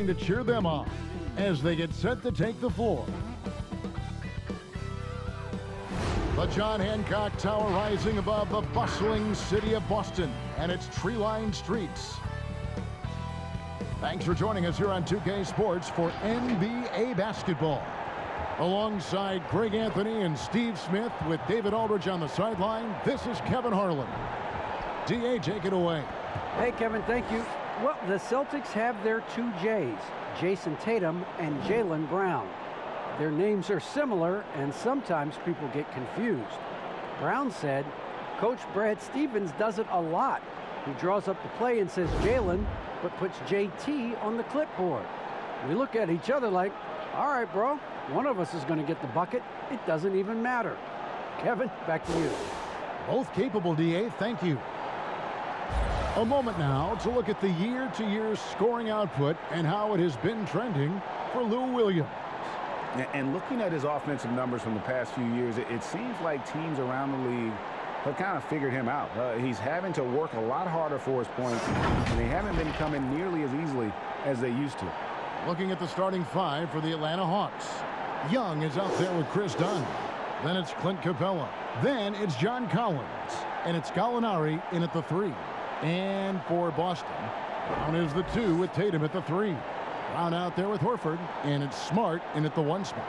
starting to cheer them on as they get set to take the floor. The John Hancock Tower rising above the bustling city of Boston and its tree-lined streets. Thanks for joining us here on 2K Sports for NBA basketball. Alongside Greg Anthony and Steve Smith with David Aldridge on the sideline, this is Kevin Harlan. D.A., take it away. Hey, Kevin, thank you. Well, the Celtics have their two J's, Jason Tatum and Jaylen Brown. Their names are similar, and sometimes people get confused. Brown said, Coach Brad Stevens does it a lot. He draws up the play and says Jaylen, but puts JT on the clipboard. We look at each other like, all right, bro, one of us is going to get the bucket. It doesn't even matter. Kevin, back to you. Both capable, D.A., thank you. A moment now to look at the year-to-year scoring output and how it has been trending for Lou Williams. And looking at his offensive numbers from the past few years, it seems like teams around the league have kind of figured him out. He's having to work a lot harder for his points, and they haven't been coming nearly as easily as they used to. Looking at the starting five for the Atlanta Hawks. Young is out there with Chris Dunn. Then it's Clint Capella. Then it's John Collins. And it's Gallinari in at the 3. And for Boston, Brown is the 2 with Tatum at the 3. Brown out there with Horford, and it's Smart in at the 1 spot.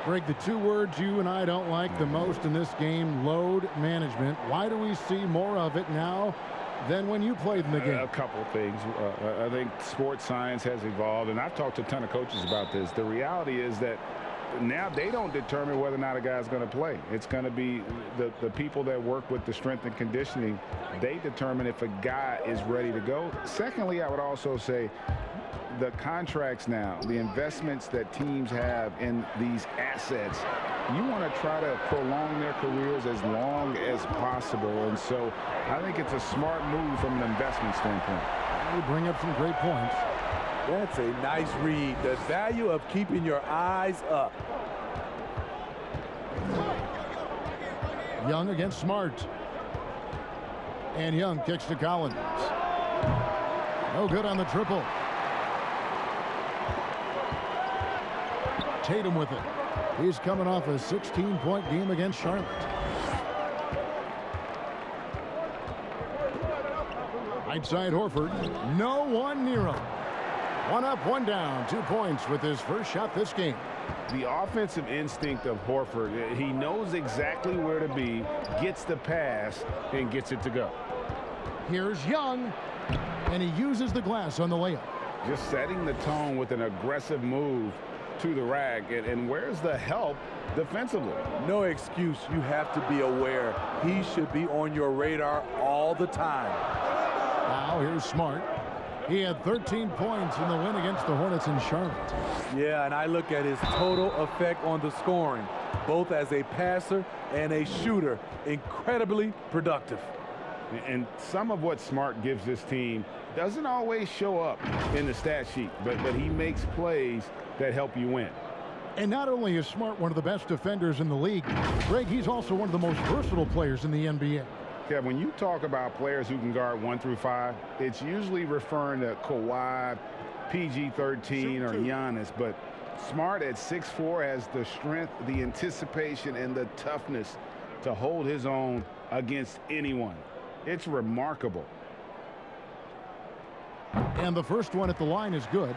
Greg, the 2 words you and I don't like the most in this game, load management. Why do we see more of it now than when you played in the game? A couple of things. I think sports science has evolved, and I've talked to a ton of coaches about this. The reality is that now they don't determine whether or not a guy's going to play. It's going to be the people that work with the strength and conditioning. They determine if a guy is ready to go. Secondly, I would also say the contracts now, the investments that teams have in these assets, you want to try to prolong their careers as long as possible. And so I think it's a smart move from an investment standpoint. You bring up some great points. That's a nice read. The value of keeping your eyes up. Young against Smart. And Young kicks to Collins. No good on the triple. Tatum with it. He's coming off a 16-point game against Charlotte. Right side Horford. No one near him. 1 up, 1 down. 2 points with his first shot this game. The offensive instinct of Horford, he knows exactly where to be, gets the pass, and gets it to go. Here's Young, and he uses the glass on the layup. Just setting the tone with an aggressive move to the rack. And where's the help defensively? No excuse. You have to be aware. He should be on your radar all the time. Now here's Smart. He had 13 points in the win against the Hornets in Charlotte. Yeah, and I look at his total effect on the scoring, both as a passer and a shooter. Incredibly productive. And some of what Smart gives this team doesn't always show up in the stat sheet, but he makes plays that help you win. And not only is Smart one of the best defenders in the league, Greg, he's also one of the most versatile players in the NBA. Yeah, when you talk about players who can guard 1 through 5, it's usually referring to Kawhi, PG-13, or Giannis. But Smart at 6'4" has the strength, the anticipation, and the toughness to hold his own against anyone. It's remarkable. And the first one at the line is good.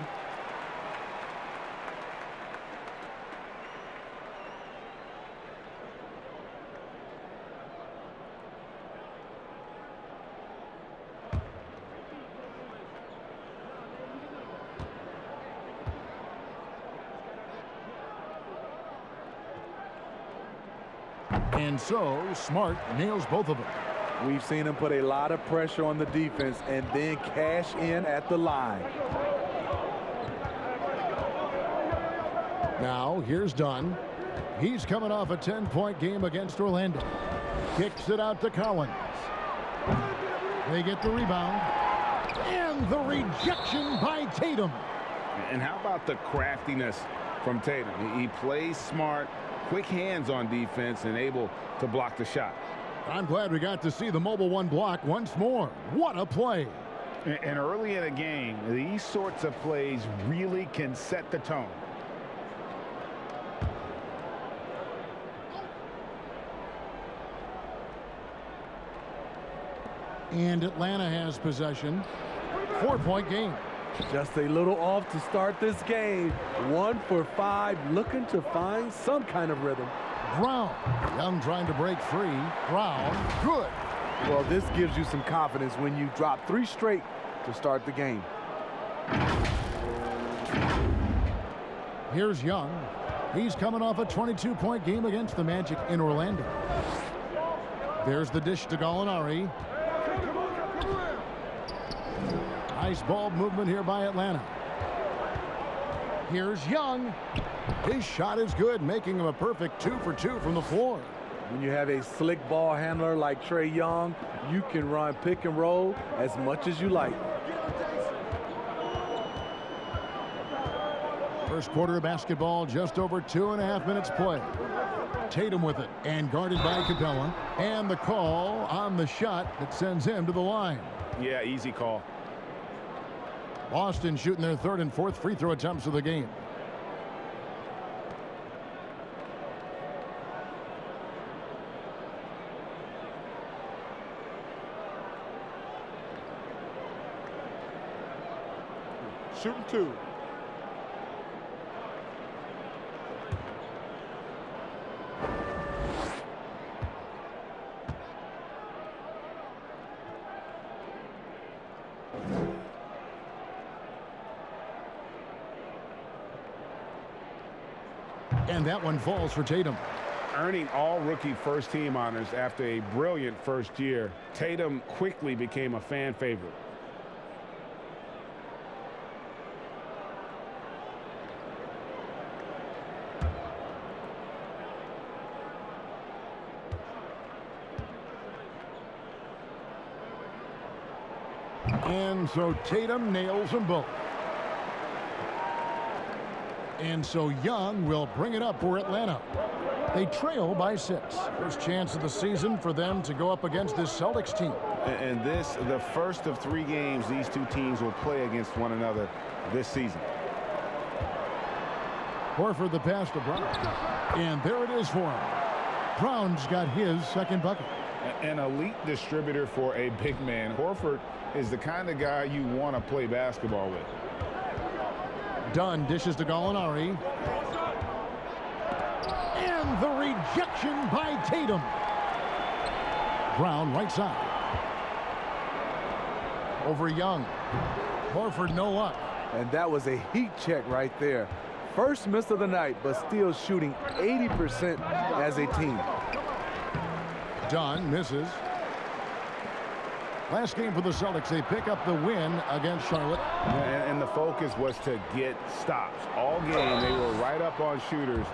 And so, Smart nails both of them. We've seen him put a lot of pressure on the defense and then cash in at the line. Now, here's Dunn. He's coming off a 10-point game against Orlando. Kicks it out to Collins. They get the rebound. And the rejection by Tatum. And how about the craftiness from Tatum? He plays smart, quick hands on defense, and able to block the shot. I'm glad we got to see the Mobile One block once more. What a play. And early in a game, these sorts of plays really can set the tone. And Atlanta has possession. 4-point game. Just a little off to start this game. 1 for 5, looking to find some kind of rhythm. Brown. Young trying to break free. Brown. Good. Well, this gives you some confidence when you drop 3 straight to start the game. Here's Young. He's coming off a 22-point game against the Magic in Orlando. There's the dish to Gallinari. Nice ball movement here by Atlanta. Here's Young. His shot is good, making him a perfect 2 for 2 from the floor. When you have a slick ball handler like Trae Young, you can run pick and roll as much as you like. First quarter of basketball, just over 2.5 minutes play. Tatum with it, and guarded by Capella. And the call on the shot that sends him to the line. Yeah, easy call. Boston shooting their 3rd and 4th free throw attempts of the game. Shooting 2. And that one falls for Tatum. Earning all rookie first team honors after a brilliant first year, Tatum quickly became a fan favorite. And so Tatum nails them both. And so Young will bring it up for Atlanta. They trail by 6. First chance of the season for them to go up against this Celtics team. And this, the first of 3 games these two teams will play against one another this season. Horford the pass to Brown. And there it is for him. Brown's got his second bucket. An elite distributor for a big man. Horford is the kind of guy you want to play basketball with. Dunn dishes to Gallinari. And the rejection by Tatum. Brown right side. Over Young. Horford no luck. And that was a heat check right there. First miss of the night, but still shooting 80% as a team. Dunn misses. Last game for the Celtics, they pick up the win against Charlotte. And the focus was to get stops. All game, they were right up on shooters,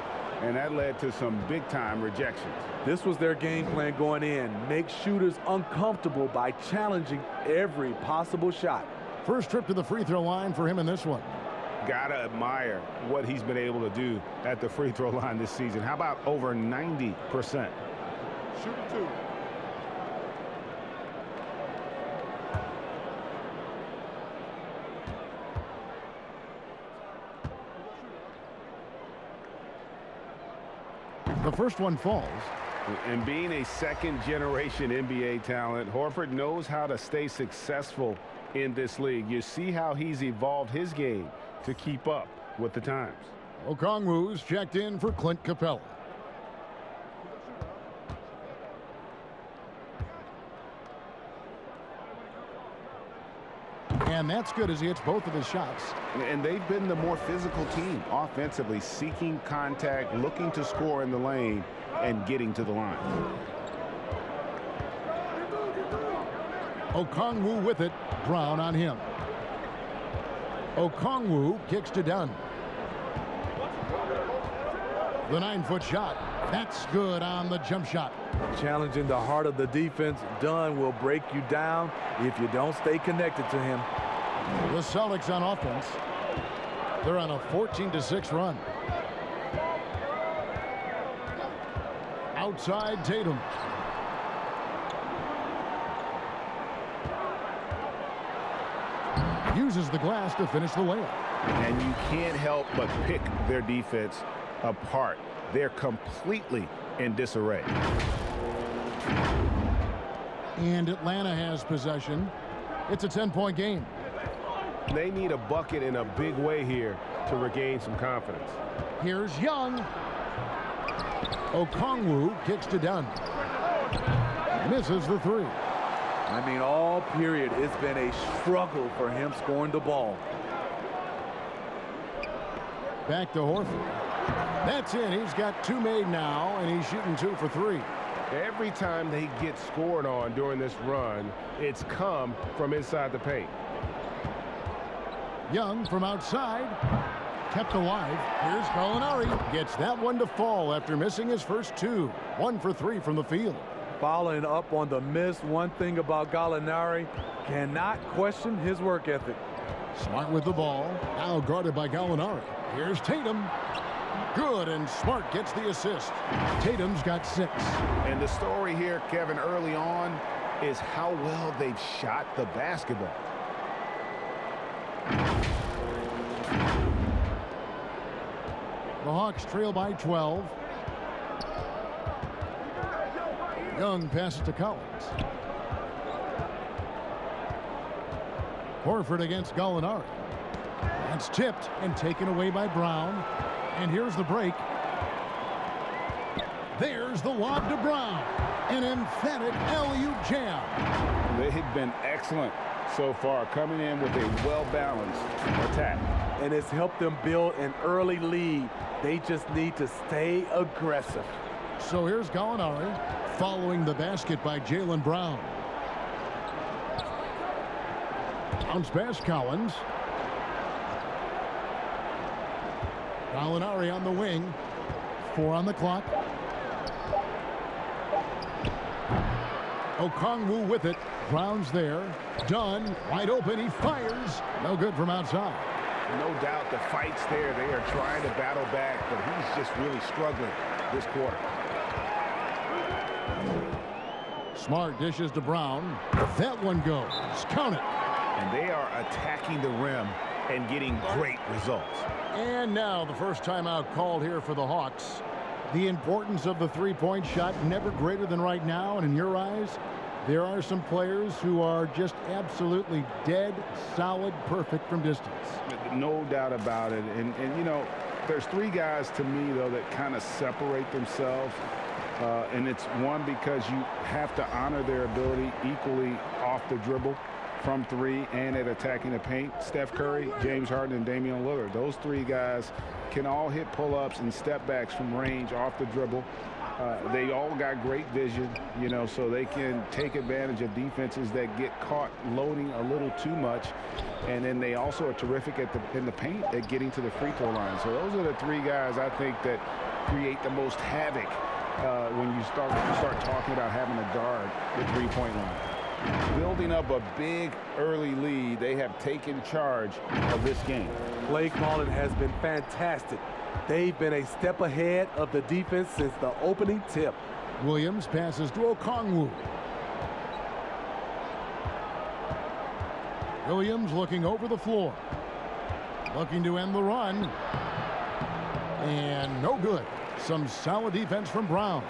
and that led to some big-time rejections. This was their game plan going in. Make shooters uncomfortable by challenging every possible shot. First trip to the free throw line for him in this one. Gotta admire what he's been able to do at the free throw line this season. How about over 90%? Shooting 2. The first one falls. And being a second-generation NBA talent, Horford knows how to stay successful in this league. You see how he's evolved his game to keep up with the times. Okongwu's checked in for Clint Capella. And that's good as he hits both of his shots. And they've been the more physical team offensively, seeking contact, looking to score in the lane, and getting to the line. Okongwu with it. Brown on him. Okongwu kicks to Dunn. The 9-foot shot. That's good on the jump shot. Challenging the heart of the defense. Dunn will break you down if you don't stay connected to him. The Celtics on offense. They're on a 14-6 run. Outside Tatum. Uses the glass to finish the layup. And you can't help but pick their defense apart. They're completely in disarray. And Atlanta has possession. It's a 10-point game. They need a bucket in a big way here to regain some confidence. Here's Young. Okongwu kicks to Dunn. Misses the three. I mean, all period, it's been a struggle for him scoring the ball. Back to Horford. That's in. He's got 2 made now, and he's shooting 2 for 3. Every time they get scored on during this run, it's come from inside the paint. Young from outside. Kept alive. Here's Gallinari. Gets that one to fall after missing his first 2. 1 for 3 from the field. Following up on the miss, one thing about Gallinari, cannot question his work ethic. Smart with the ball. Now guarded by Gallinari. Here's Tatum. Good, and Smart gets the assist. Tatum's got 6. And the story here, Kevin, early on is how well they've shot the basketball. The Hawks trail by 12. Young passes to Collins. Horford against Gallinari. That's tipped and taken away by Brown. And here's the break. There's the lob to Brown. An emphatic LU jam. They have been excellent so far, coming in with a well-balanced attack. And it's helped them build an early lead. They just need to stay aggressive. So here's Gallinari following the basket by Jaylen Brown. Bounce pass Collins. Gallinari on the wing. 4 on the clock. Okongwu with it. Brown's there. Dunn wide open. He fires. No good from outside. No doubt the fight's there. They are trying to battle back, but he's just really struggling this quarter. Smart dishes to Brown. That one goes. Count it. And they are attacking the rim and getting great results. And now the first timeout called here for the Hawks. The importance of the three-point shot never greater than right now. And in your eyes, there are some players who are just absolutely dead, solid, perfect from distance. No doubt about it. And you know, there's 3 guys to me, though, that kind of separate themselves. And it's one, because you have to honor their ability equally off the dribble, from 3, and at attacking the paint. Steph Curry, James Harden, and Damian Lillard. Those 3 guys can all hit pull-ups and step-backs from range off the dribble. They all got great vision, you know, so they can take advantage of defenses that get caught loading a little too much. And then they also are terrific in the paint at getting to the free throw line. So those are the 3 guys, I think, that create the most havoc when you start talking about having to guard the three-point line. Building up a big early lead, they have taken charge of this game. Play calling has been fantastic. They've been a step ahead of the defense since the opening tip. Williams passes to Okongwu. Williams looking over the floor. Looking to end the run. And no good. Some solid defense from Brown.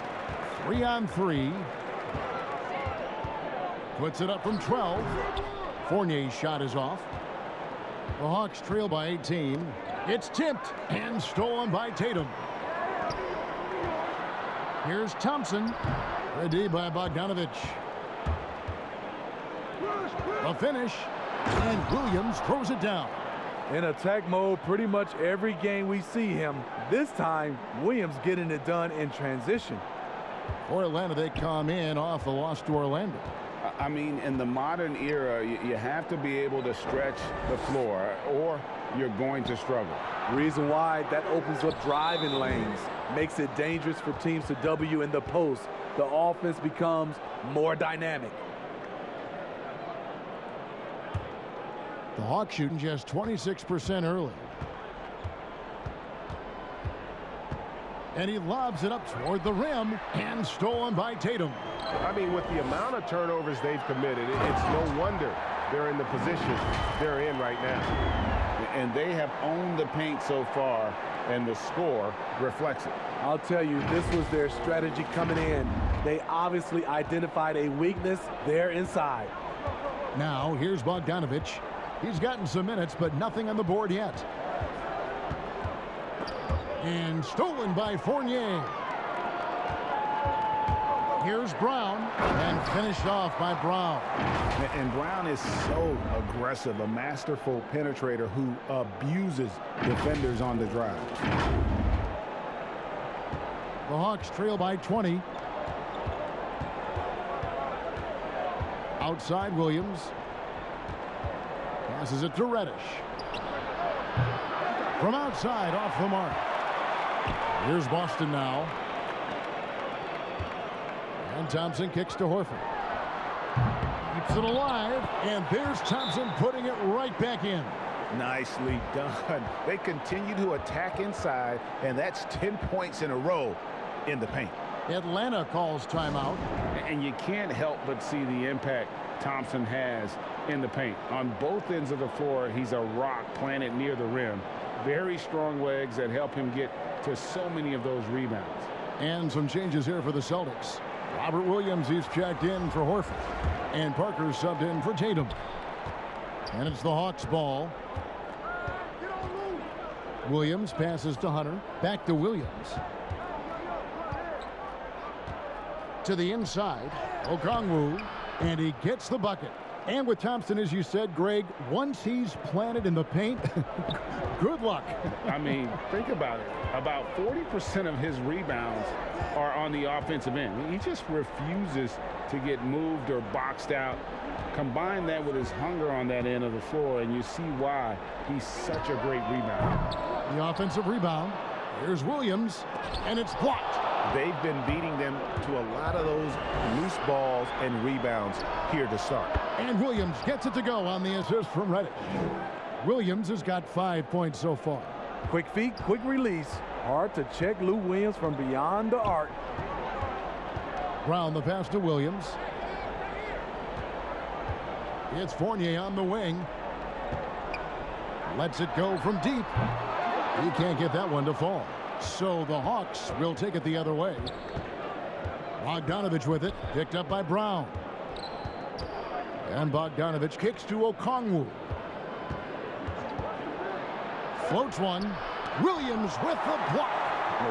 3 on 3. Puts it up from 12. Fournier's shot is off. The Hawks trail by 18. It's tipped and stolen by Tatum. Here's Thompson. Ready by Bogdanovich. The finish. And Williams throws it down. In attack mode pretty much every game we see him. This time, Williams getting it done in transition. For Atlanta, they come in off the loss to Orlando. I mean, in the modern era, you have to be able to stretch the floor, or you're going to struggle. Reason why, that opens up driving lanes, makes it dangerous for teams to W in the post. The offense becomes more dynamic. The Hawks shooting just 26% early. And he lobs it up toward the rim, and stolen by Tatum. I mean, with the amount of turnovers they've committed, it's no wonder they're in the position they're in right now. And they have owned the paint so far, and the score reflects it. I'll tell you, this was their strategy coming in. They obviously identified a weakness there inside. Now, here's Bogdanovich. He's gotten some minutes, but nothing on the board yet. And stolen by Fournier. Here's Brown, and finished off by Brown. And Brown is so aggressive, a masterful penetrator who abuses defenders on the drive. The Hawks trail by 20. Outside Williams. Passes it to Reddish. From outside, off the mark. Here's Boston now. And Thompson kicks to Horford. Keeps it alive, and there's Thompson putting it right back in. Nicely done. They continue to attack inside, and that's 10 points in a row in the paint. Atlanta calls timeout. And you can't help but see the impact Thompson has in the paint. On both ends of the floor, he's a rock planted near the rim. Very strong legs that help him get to so many of those rebounds. And some changes here for the Celtics. Robert Williams, he's checked in for Horford. And Parker subbed in for Tatum. And it's the Hawks' ball. Williams passes to Hunter. Back to Williams. To the inside. Okongwu. And he gets the bucket. And with Thompson, as you said, Greg, once he's planted in the paint, good luck. I mean, think about it. About 40% of his rebounds are on the offensive end. He just refuses to get moved or boxed out. Combine that with his hunger on that end of the floor, and you see why he's such a great rebounder. The offensive rebound. Here's Williams, and it's blocked. They've been beating them to a lot of those loose balls and rebounds here to start. And Williams gets it to go on the assist from Reddish. Williams has got 5 points so far. Quick feet, quick release. Hard to check Lou Williams from beyond the arc. Brown the pass to Williams. It's Fournier on the wing. Lets it go from deep. He can't get that one to fall. So the Hawks will take it the other way. Bogdanovich with it. Picked up by Brown. And Bogdanovich kicks to Okongwu. Floats one. Williams with the block.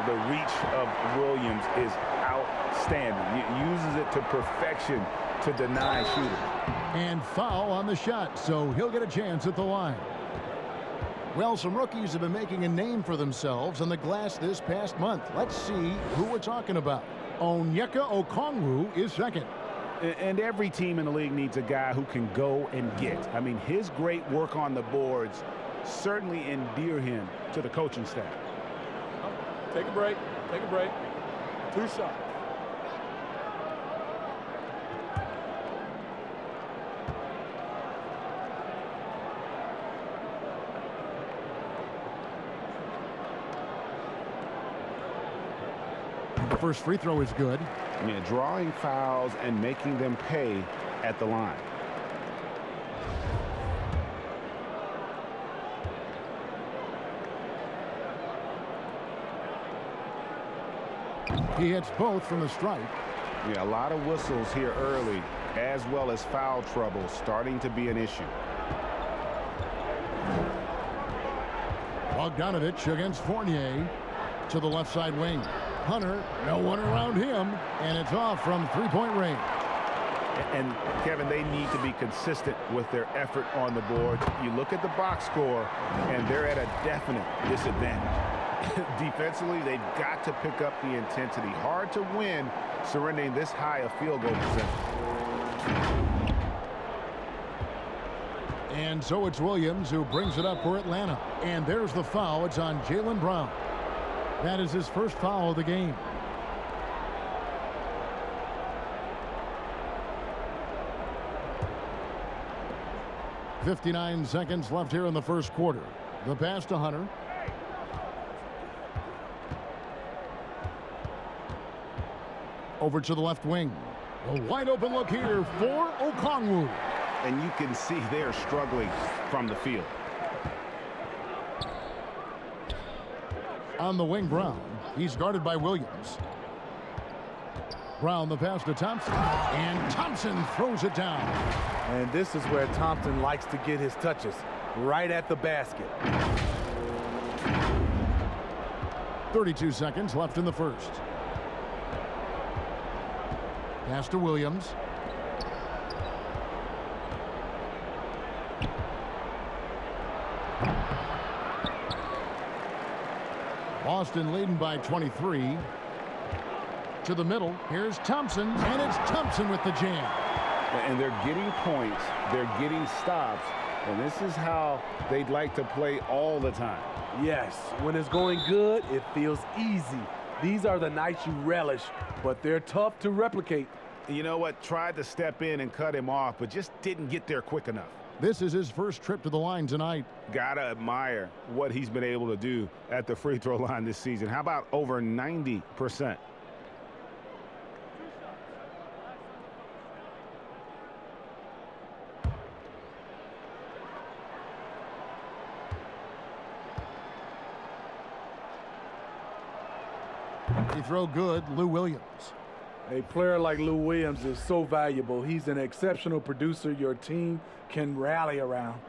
The reach of Williams is outstanding. He uses it to perfection to deny shooting. And foul on the shot, so he'll get a chance at the line. Well, some rookies have been making a name for themselves on the glass this past month. Let's see who we're talking about. Onyeka Okongwu is second. And every team in the league needs a guy who can go and get. I mean, his great work on the boards certainly endear him to the coaching staff. Take a break. Take a break. 2 shots. The first free throw is good. Yeah, drawing fouls and making them pay at the line. He hits both from the stripe. Yeah, a lot of whistles here early, as well as foul trouble starting to be an issue. Bogdanovich against Fournier to the left side wing. Hunter, no one around him, and it's off from three-point range. And, Kevin, they need to be consistent with their effort on the board. You look at the box score, and they're at a definite disadvantage. Defensively, they've got to pick up the intensity. Hard to win surrendering this high a field goal percentage. And so it's Williams who brings it up for Atlanta. And there's the foul. It's on Jaylen Brown. That is his first foul of the game. .59 seconds left here in the first quarter. The pass to Hunter. Over to the left wing. A wide open look here for Okongwu. and you can see they're struggling from the field. On the wing, Brown. He's guarded by Williams. Brown the pass to Thompson. And Thompson throws it down. And this is where Thompson likes to get his touches, right at the basket. 32 seconds left in the first. Pass to Williams. Boston leading by 23. To the middle. Here's Thompson, and it's Thompson with the jam. And they're getting points. They're getting stops. And this is how they'd like to play all the time. Yes, when it's going good, it feels easy. These are the nights you relish, but they're tough to replicate. You know what? Tried to step in and cut him off, but just didn't get there quick enough. This is his first trip to the line tonight. Gotta admire what he's been able to do at the free throw line this season. How about over 90%? He throw good, Lou Williams. A player like Lou Williams is so valuable. He's an exceptional producer your team can rally around.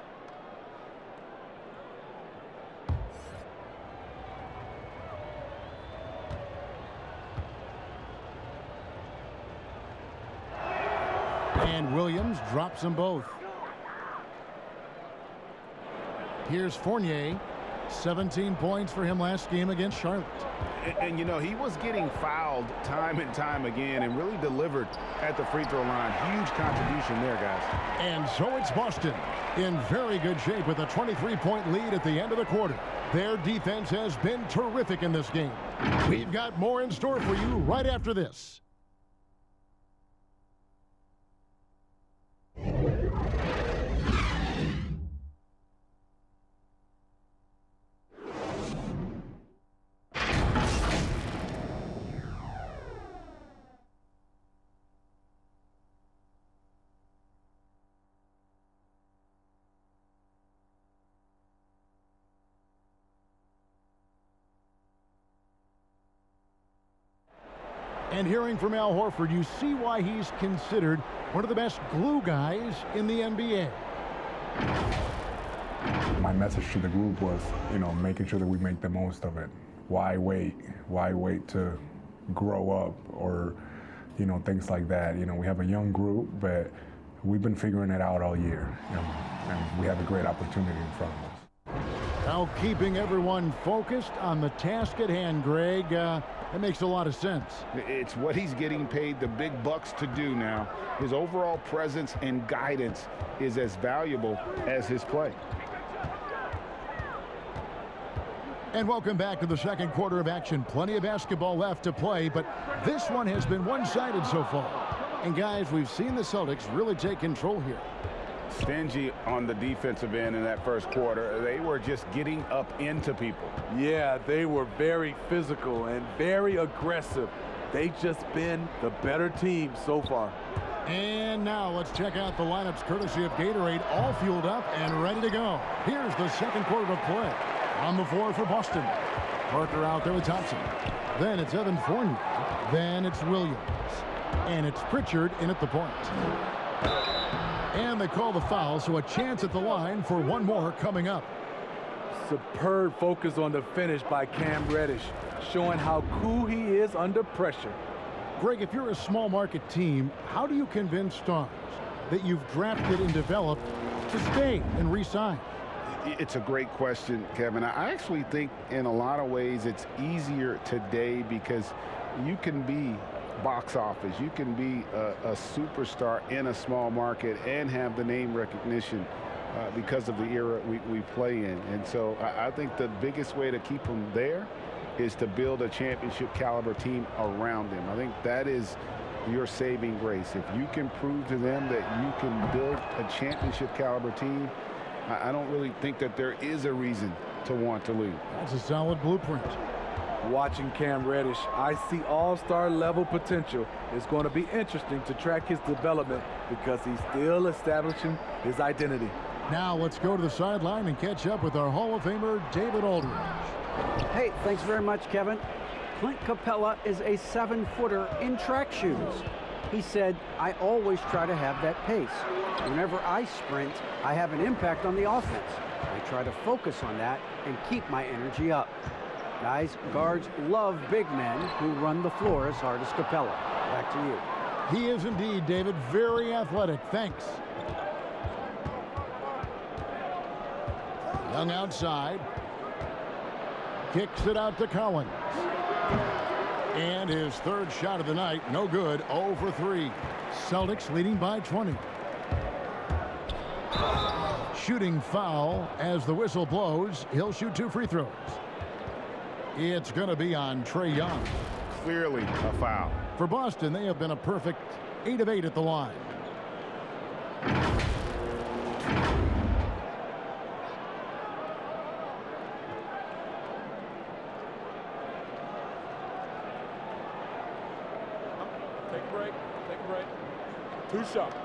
And Williams drops them both. Here's Fournier. 17 points for him last game against Charlotte. And you know, he was getting fouled time and time again and really delivered at the free throw line. Huge contribution there, guys. And so it's Boston in very good shape with a 23-point lead at the end of the quarter. Their defense has been terrific in this game. We've got more in store for you right after this. And hearing from Al Horford, you see why he's considered one of the best glue guys in the NBA. My message to the group was, making sure that we make the most of it. Why wait? Why wait to grow up or, things like that? We have a young group, but we've been figuring it out all year, and we have a great opportunity in front of us. Now keeping everyone focused on the task at hand, Greg. That makes a lot of sense. It's what he's getting paid the big bucks to do now. His overall presence and guidance is as valuable as his play. And welcome back to the second quarter of action. Plenty of basketball left to play, but this one has been one-sided so far. And guys, we've seen the Celtics really take control here. Stingy on the defensive end in that first quarter. They were just getting up into people. Yeah, they were very physical and very aggressive. They've just been the better team so far. And now let's check out the lineups courtesy of Gatorade, all fueled up and ready to go. Here's the second quarter of play. On the floor for Boston. Parker out there with Thompson. Then it's Evan Fournier. Then it's Williams. And it's Pritchard in at the point. And they call the foul, so a chance at the line for one more coming up. Superb focus on the finish by Cam Reddish, showing how cool he is under pressure. Greg, if you're a small market team, how do you convince stars that you've drafted and developed to stay and re-sign? It's a great question, Kevin. I actually think in a lot of ways it's easier today because you can be box office. You can be a superstar in a small market and have the name recognition because of the era we play in. And so I think the biggest way to keep them there is to build a championship caliber team around them. I think that is your saving grace. If you can prove to them that you can build a championship caliber team, I don't really think that there is a reason to want to leave. That's a solid blueprint. Watching Cam Reddish, I see all-star level potential. It's going to be interesting to track his development because he's still establishing his identity. Now let's go to the sideline and catch up with our Hall of Famer, David Aldridge. Hey, thanks very much, Kevin. Clint Capella is a 7-footer in track shoes. He said, I always try to have that pace. Whenever I sprint, I have an impact on the offense. I try to focus on that and keep my energy up. Guys, guards love big men who run the floor as hard as Capella. Back to you. He is indeed, David, very athletic. Thanks. Young outside. Kicks it out to Collins. And his third shot of the night, no good, 0 for 3. Celtics leading by 20. Shooting foul as the whistle blows. He'll shoot 2 free throws. It's going to be on Trae Young. Clearly a foul. For Boston, they have been a perfect 8 of 8 at the line. Take a break. Take a break. 2 shots.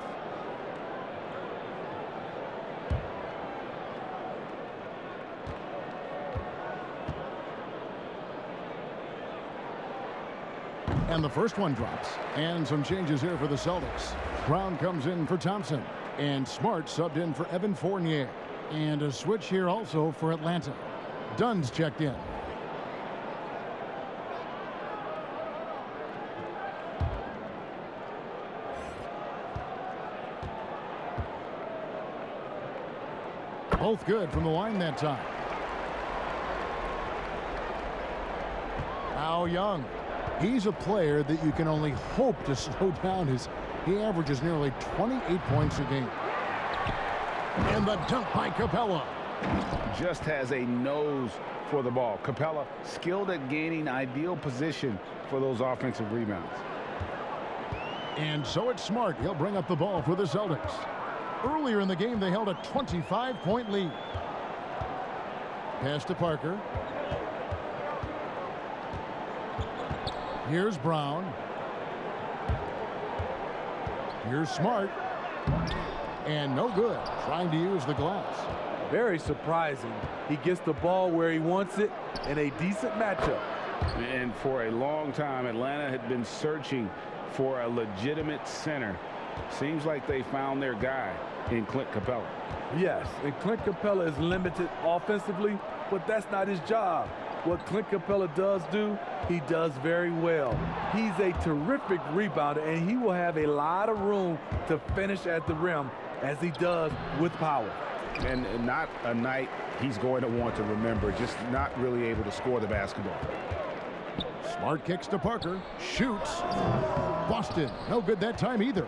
And the first one drops. And some changes here for the Celtics. Brown comes in for Thompson. And Smart subbed in for Evan Fournier. And a switch here also for Atlanta. Dunn's checked in. Both good from the line that time. Now Young. He's a player that you can only hope to slow down. He averages nearly 28 points a game. And the dunk by Capella. Just has a nose for the ball. Capella skilled at gaining ideal position for those offensive rebounds. And so it's Smart. He'll bring up the ball for the Celtics. Earlier in the game, they held a 25-point lead. Pass to Parker. Here's Brown. Here's Smart. And no good. Trying to use the glass. Very surprising. He gets the ball where he wants it in a decent matchup. And for a long time, Atlanta had been searching for a legitimate center. Seems like they found their guy in Clint Capella. Yes, and Clint Capella is limited offensively, but that's not his job. What Clint Capella does do, he does very well. He's a terrific rebounder, and he will have a lot of room to finish at the rim as he does with power. And not a night he's going to want to remember, just not really able to score the basketball. Smart kicks to Parker. Shoots. Boston. No good that time either.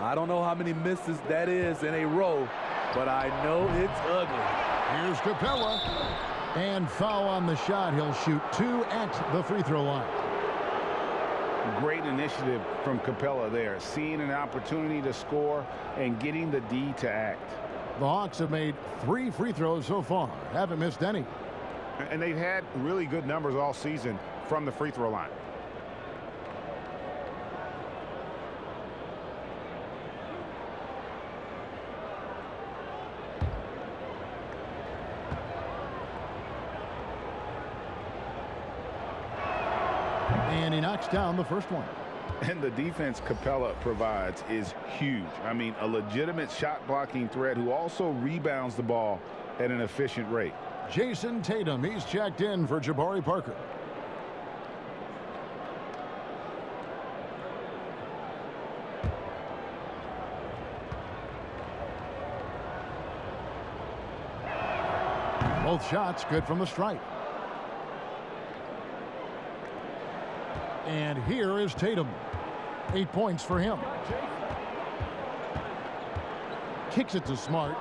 I don't know how many misses that is in a row, but I know it's ugly. Here's Capella. And foul on the shot. He'll shoot 2 at the free throw line. Great initiative from Capella there. Seeing an opportunity to score and getting the D to act. The Hawks have made 3 free throws so far. Haven't missed any. And they've had really good numbers all season from the free throw line. And he knocks down the first one. And the defense Capella provides is huge. I mean, a legitimate shot blocking threat who also rebounds the ball at an efficient rate. Jason Tatum, he's checked in for Jabari Parker. Both shots good from the stripe. And here is Tatum. 8 points for him. Kicks it to Smart.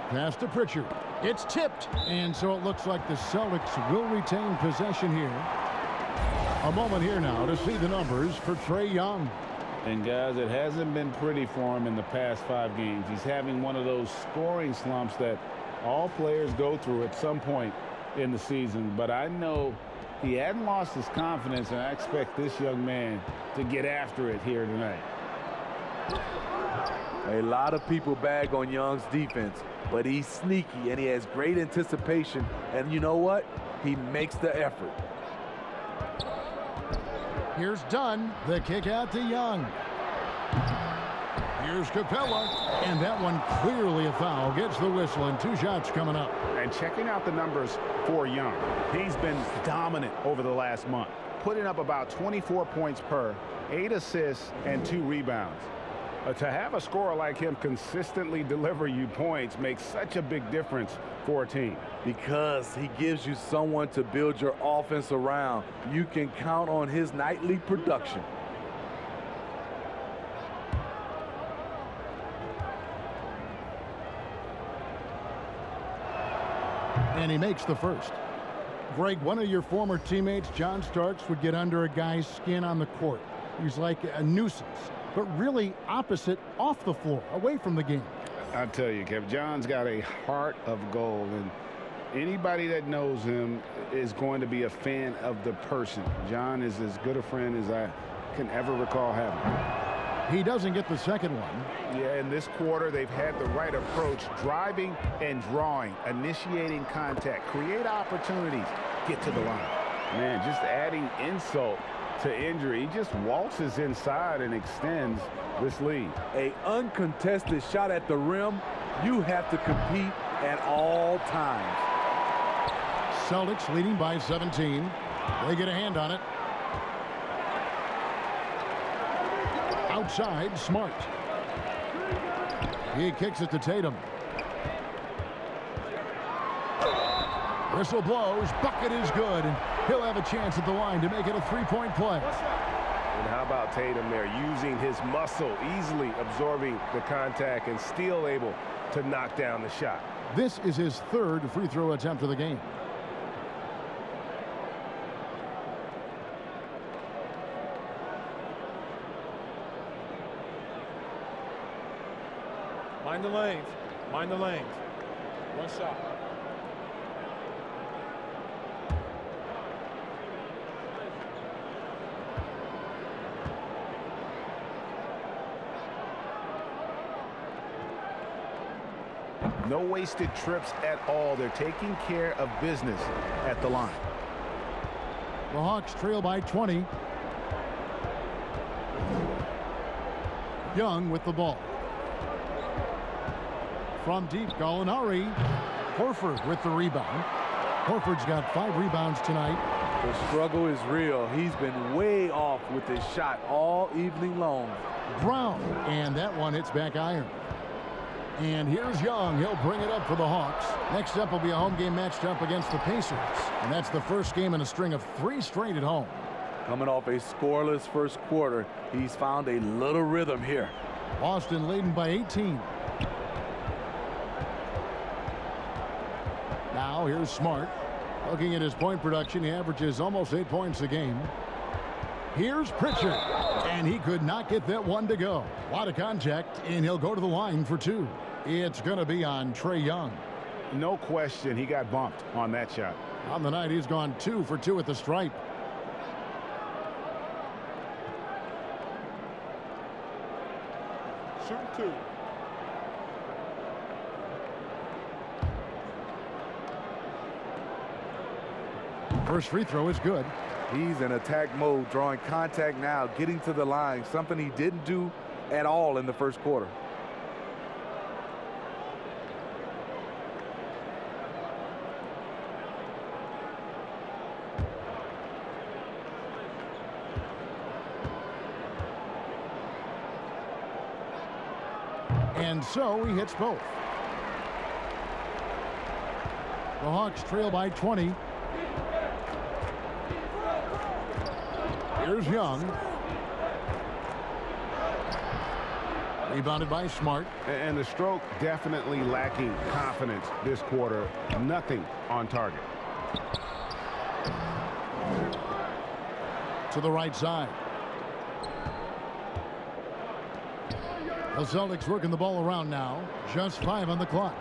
Pass to Pritchard. It's tipped. And so it looks like the Celtics will retain possession here. A moment here now to see the numbers for Trae Young. And guys, it hasn't been pretty for him in the past 5 games. He's having one of those scoring slumps that all players go through at some point in the season, but I know he hadn't lost his confidence, and I expect this young man to get after it here tonight. A lot of people bag on Young's defense, but he's sneaky and he has great anticipation. And you know what? He makes the effort. Here's Dunn. The kick out to Young. Here's Capella. And that one clearly a foul. Gets the whistle, and 2 shots coming up. And checking out the numbers for Young, he's been dominant over the last month, putting up about 24 points per, 8 assists, and 2 rebounds. To have a scorer like him consistently deliver you points makes such a big difference for a team. Because he gives you someone to build your offense around. You can count on his nightly production. And he makes the first. Greg, one of your former teammates, John Starks, would get under a guy's skin on the court. He's like a nuisance, but really opposite off the floor, away from the game. I tell you, Kev, John's got a heart of gold, and anybody that knows him is going to be a fan of the person. John is as good a friend as I can ever recall having. He doesn't get the second one. Yeah, in this quarter, they've had the right approach, driving and drawing, initiating contact, create opportunities, get to the line. Man, just adding insult to injury. He just waltzes inside and extends this lead. An uncontested shot at the rim, you have to compete at all times. Celtics leading by 17. They get a hand on it. Outside, Smart. He kicks it to Tatum. Whistle blows. Bucket is good, and he'll have a chance at the line to make it a 3-point play. And how about Tatum there, using his muscle, easily absorbing the contact and still able to knock down the shot. This is his 3rd free throw attempt of the game. Mind the lanes. Mind the lanes. One shot. No wasted trips at all. They're taking care of business at the line. The Hawks trail by 20. Young with the ball. From deep, Gallinari. Horford with the rebound. Horford's got 5 rebounds tonight. The struggle is real. He's been way off with his shot all evening long. Brown, and that one hits back iron. And here's Young. He'll bring it up for the Hawks. Next up will be a home game matched up against the Pacers. And that's the first game in a string of 3 straight at home. Coming off a scoreless first quarter, he's found a little rhythm here. Boston leading by 18. Now here's Smart. Looking at his point production, he averages almost 8 points a game. Here's Pritchard, and he could not get that one to go. A lot of contact, and he'll go to the line for 2. It's going to be on Trae Young. No question, he got bumped on that shot. On the night, he's gone 2 for 2 at the stripe. Shoot 2. First free throw is good. He's in attack mode, drawing contact now, getting to the line, something he didn't do at all in the first quarter. And so he hits both. The Hawks trail by 20. Here's Young. Rebounded by Smart. And the stroke definitely lacking confidence this quarter. Nothing on target. To the right side. The Celtics working the ball around now. Just 5 on the clock.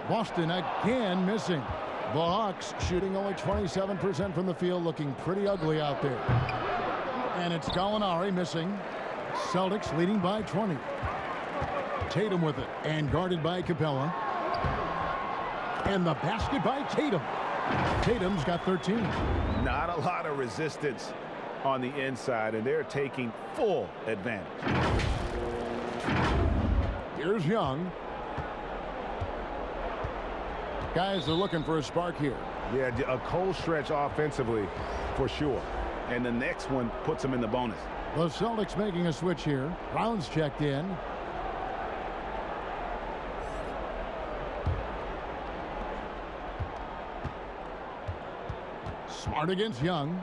Boston again missing. The Hawks shooting only 27% from the field, looking pretty ugly out there. And it's Gallinari missing. Celtics leading by 20. Tatum with it, and guarded by Capella. And the basket by Tatum. Tatum's got 13. Not a lot of resistance on the inside, and they're taking full advantage. Here's Young. Guys are looking for a spark here. Yeah, a cold stretch offensively for sure. And the next one puts them in the bonus. The Celtics making a switch here. Brown's checked in. Smart against Young.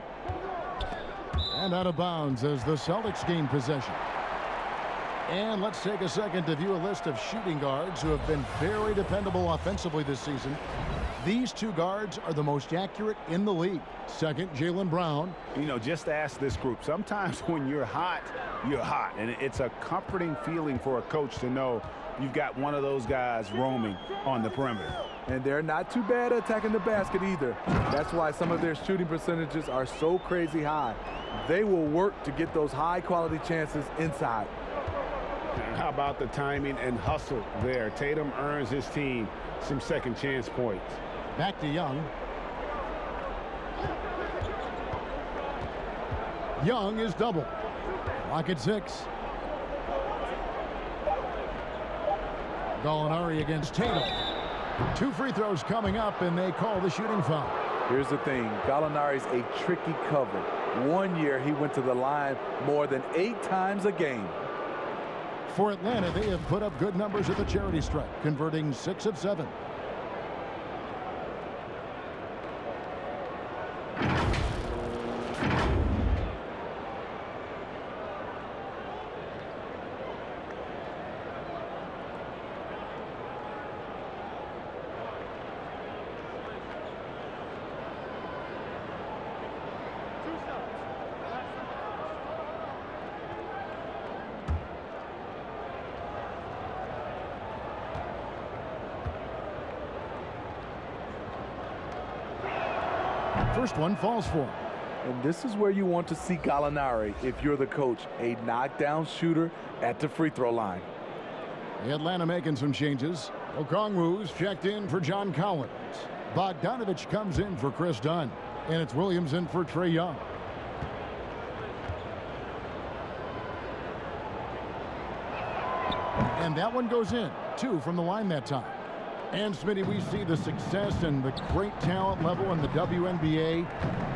And out of bounds as the Celtics gain possession. And let's take a second to view a list of shooting guards who have been very dependable offensively this season. These two guards are the most accurate in the league. Second, Jaylen Brown. You know, just ask this group. Sometimes when you're hot, you're hot. And it's a comforting feeling for a coach to know you've got one of those guys roaming on the perimeter. And they're not too bad at attacking the basket either. That's why some of their shooting percentages are so crazy high. They will work to get those high-quality chances inside. How about the timing and hustle there? Tatum earns his team some second chance points. Back to Young. Young is double. Clock at 6. Gallinari against Tatum. 2 free throws coming up, and they call the shooting foul. Here's the thing. Gallinari's a tricky cover. One year, he went to the line more than 8 times a game. For Atlanta, they have put up good numbers at the charity stripe, converting 6 of 7. First one falls for him. And this is where you want to see Gallinari if you're the coach, a knockdown shooter at the free throw line. Atlanta making some changes. Okongwu's checked in for John Collins. Bogdanovich comes in for Chris Dunn. And it's Williams in for Trae Young. And that one goes in. 2 from the line that time. And Smitty, we see the success and the great talent level in the WNBA.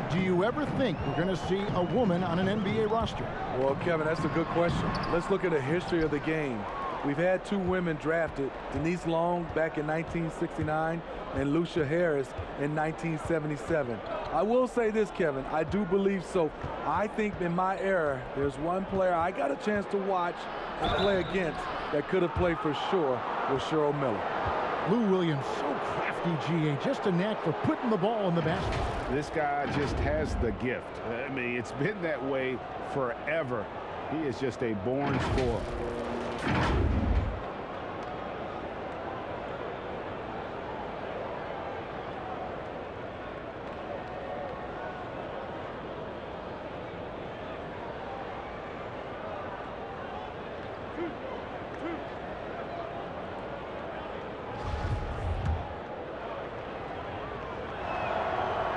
Do you ever think we're going to see a woman on an NBA roster? Well, Kevin, that's a good question. Let's look at the history of the game. We've had 2 women drafted, Denise Long back in 1969 and Lucia Harris in 1977. I will say this, Kevin, I do believe so. I think in my era, there's one player I got a chance to watch and play against that could have played for sure was Cheryl Miller. Lou Williams, so crafty, GA, just a knack for putting the ball in the basket. This guy just has the gift. I mean, it's been that way forever. He is just a born scorer.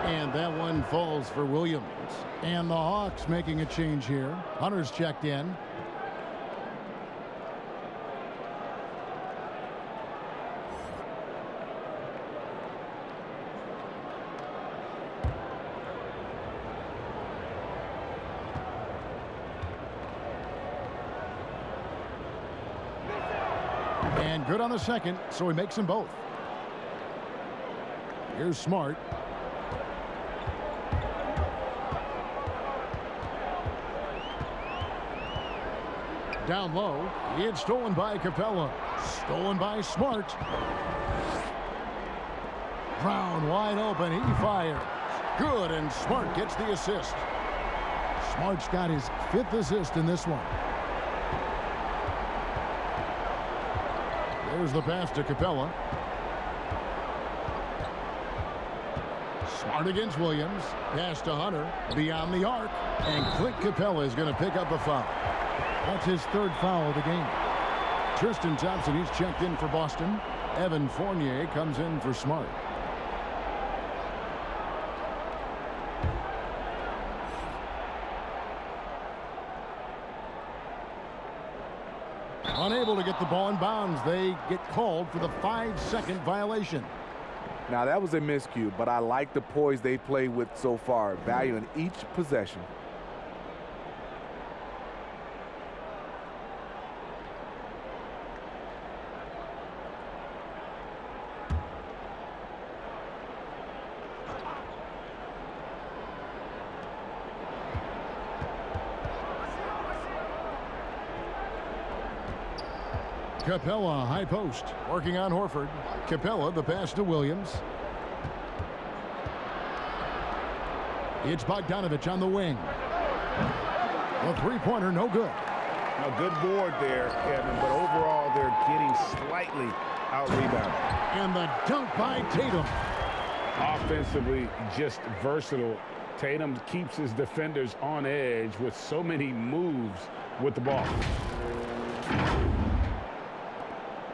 And that one falls for Williams. And the Hawks making a change here. Hunter's checked in. And good on the second, so he makes them both. Here's Smart. Down low. It's stolen by Capella. Stolen by Smart. Brown wide open. He fires. Good, and Smart gets the assist. Smart's got his 5th assist in this one. There's the pass to Capella. Smart against Williams. Pass to Hunter. Beyond the arc. And Clint Capella is going to pick up a foul. That's his third foul of the game. Tristan Thompson, he's checked in for Boston. Evan Fournier comes in for Smart. Unable to get the ball in bounds. They get called for the 5-second violation. Now, that was a miscue, but I like the poise they played with so far, valuing each possession. Capella, high post, working on Horford. Capella, the pass to Williams. It's Bogdanovich on the wing. A three-pointer, no good. A good board there, Kevin, but overall they're getting slightly out-rebounded. And the dunk by Tatum. Offensively, just versatile. Tatum keeps his defenders on edge with so many moves with the ball.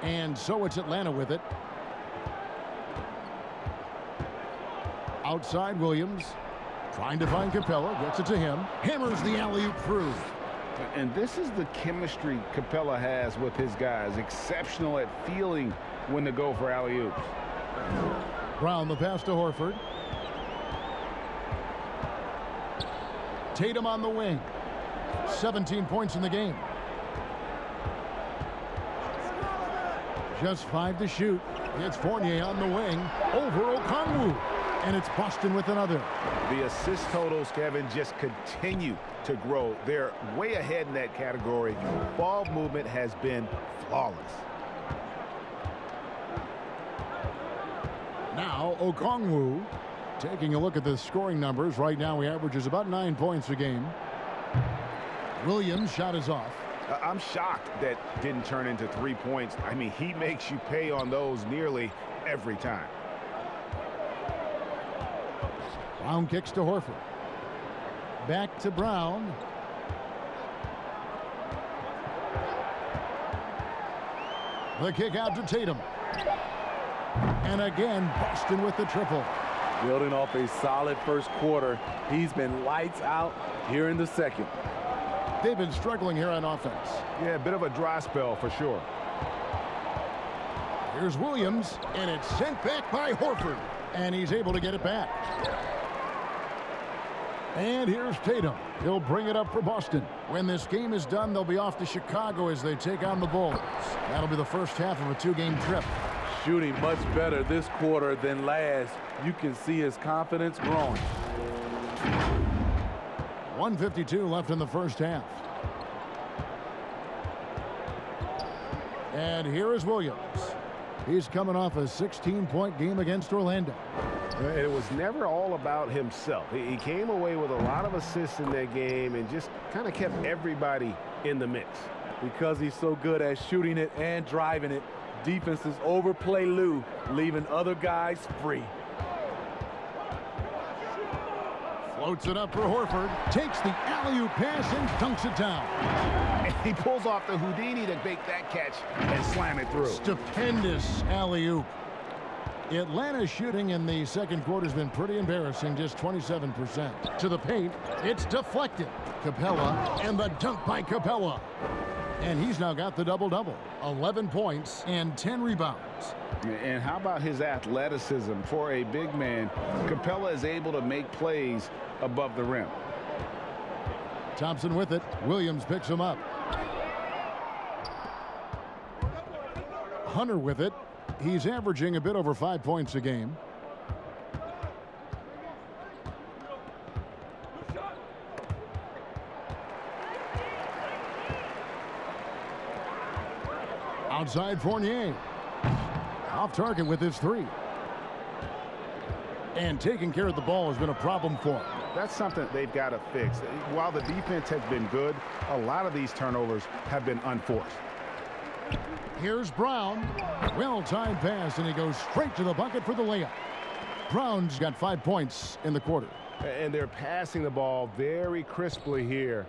And so it's Atlanta with it. Outside Williams. Trying to find Capella. Gets it to him. Hammers the alley-oop through. And this is the chemistry Capella has with his guys. Exceptional at feeling when to go for alley-oops. Brown, the pass to Horford. Tatum on the wing. 17 points in the game. Just 5 to shoot. It's Fournier on the wing. Over Okongwu. And it's Boston with another. The assist totals, Kevin, just continue to grow. They're way ahead in that category. Ball movement has been flawless. Now Okongwu taking a look at the scoring numbers. Right now he averages about 9 points a game. Williams' shot is off. I'm shocked that didn't turn into 3 points. I mean, he makes you pay on those nearly every time. Brown kicks to Horford. Back to Brown. The kick out to Tatum. And again, Boston with the triple. Building off a solid first quarter, he's been lights out here in the second. They've been struggling here on offense. Yeah, a bit of a dry spell for sure. Here's Williams, and it's sent back by Horford. And he's able to get it back. And here's Tatum. He'll bring it up for Boston. When this game is done, they'll be off to Chicago as they take on the Bulls. That'll be the first half of a 2-game trip. Shooting much better this quarter than last. You can see his confidence growing. 1:52 left in the first half. And here is Williams. He's coming off a 16-point game against Orlando. It was never all about himself. He came away with a lot of assists in that game and just kind of kept everybody in the mix. Because he's so good at shooting it and driving it, defenses overplay Lou, leaving other guys free. Floats it up for Horford. Takes the alley-oop pass and dunks it down. And he pulls off the Houdini to make that catch and slam it through. Stupendous alley-oop. Atlanta's shooting in the second quarter has been pretty embarrassing, just 27%. To the paint, it's deflected. Capella, and the dunk by Capella. And he's now got the double-double. 11 points and 10 rebounds. And how about his athleticism? For a big man, Capella is able to make plays above the rim. Thompson with it. Williams picks him up. Hunter with it. He's averaging a bit over 5 points a game. Outside Fournier. Off target with his three. And taking care of the ball has been a problem for him. That's something they've got to fix. While the defense has been good, a lot of these turnovers have been unforced. Here's Brown. Well-timed pass, and he goes straight to the bucket for the layup. Brown's got 5 points in the quarter. And they're passing the ball very crisply here.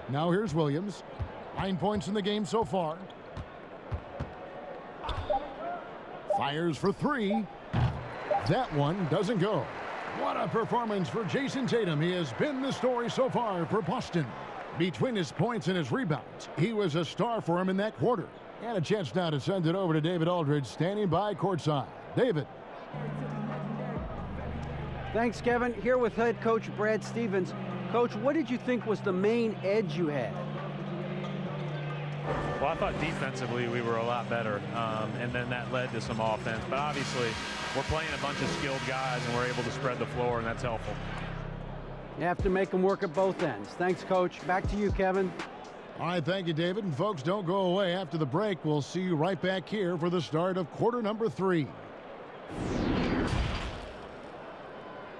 Now here's Williams. 9 points in the game so far. Fires for 3. That one doesn't go. What a performance for Jason Tatum. He has been the story so far for Boston. Between his points and his rebounds, he was a star for him in that quarter. And a chance now to send it over to David Aldridge, standing by courtside. David. Thanks, Kevin. Here with head coach Brad Stevens. Coach, what did you think was the main edge you had? Well, I thought defensively we were a lot better, and then that led to some offense. But obviously, we're playing a bunch of skilled guys, and we're able to spread the floor, and that's helpful. You have to make them work at both ends. Thanks, Coach. Back to you, Kevin. All right, thank you, David. And folks, don't go away. After the break, we'll see you right back here for the start of quarter number 3.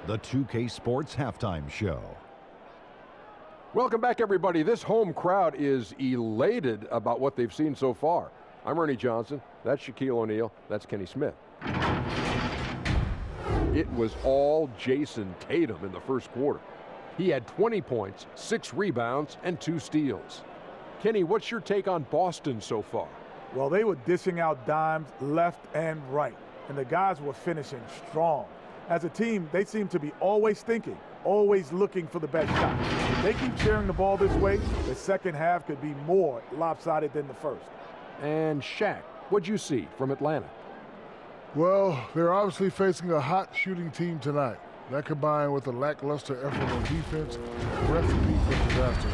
The 2K Sports Halftime Show. Welcome back, everybody. This home crowd is elated about what they've seen so far. I'm Ernie Johnson. That's Shaquille O'Neal. That's Kenny Smith. It was all Jason Tatum in the first quarter. He had 20 points, 6 rebounds, and 2 steals. Kenny, what's your take on Boston so far? Well, they were dishing out dimes left and right, and the guys were finishing strong. As a team, they seem to be always thinking, always looking for the best shot. If they keep sharing the ball this way, the second half could be more lopsided than the first. And Shaq, what'd you see from Atlanta? Well, they're obviously facing a hot shooting team tonight. That combined with a lackluster effort on defense, recipe for disaster.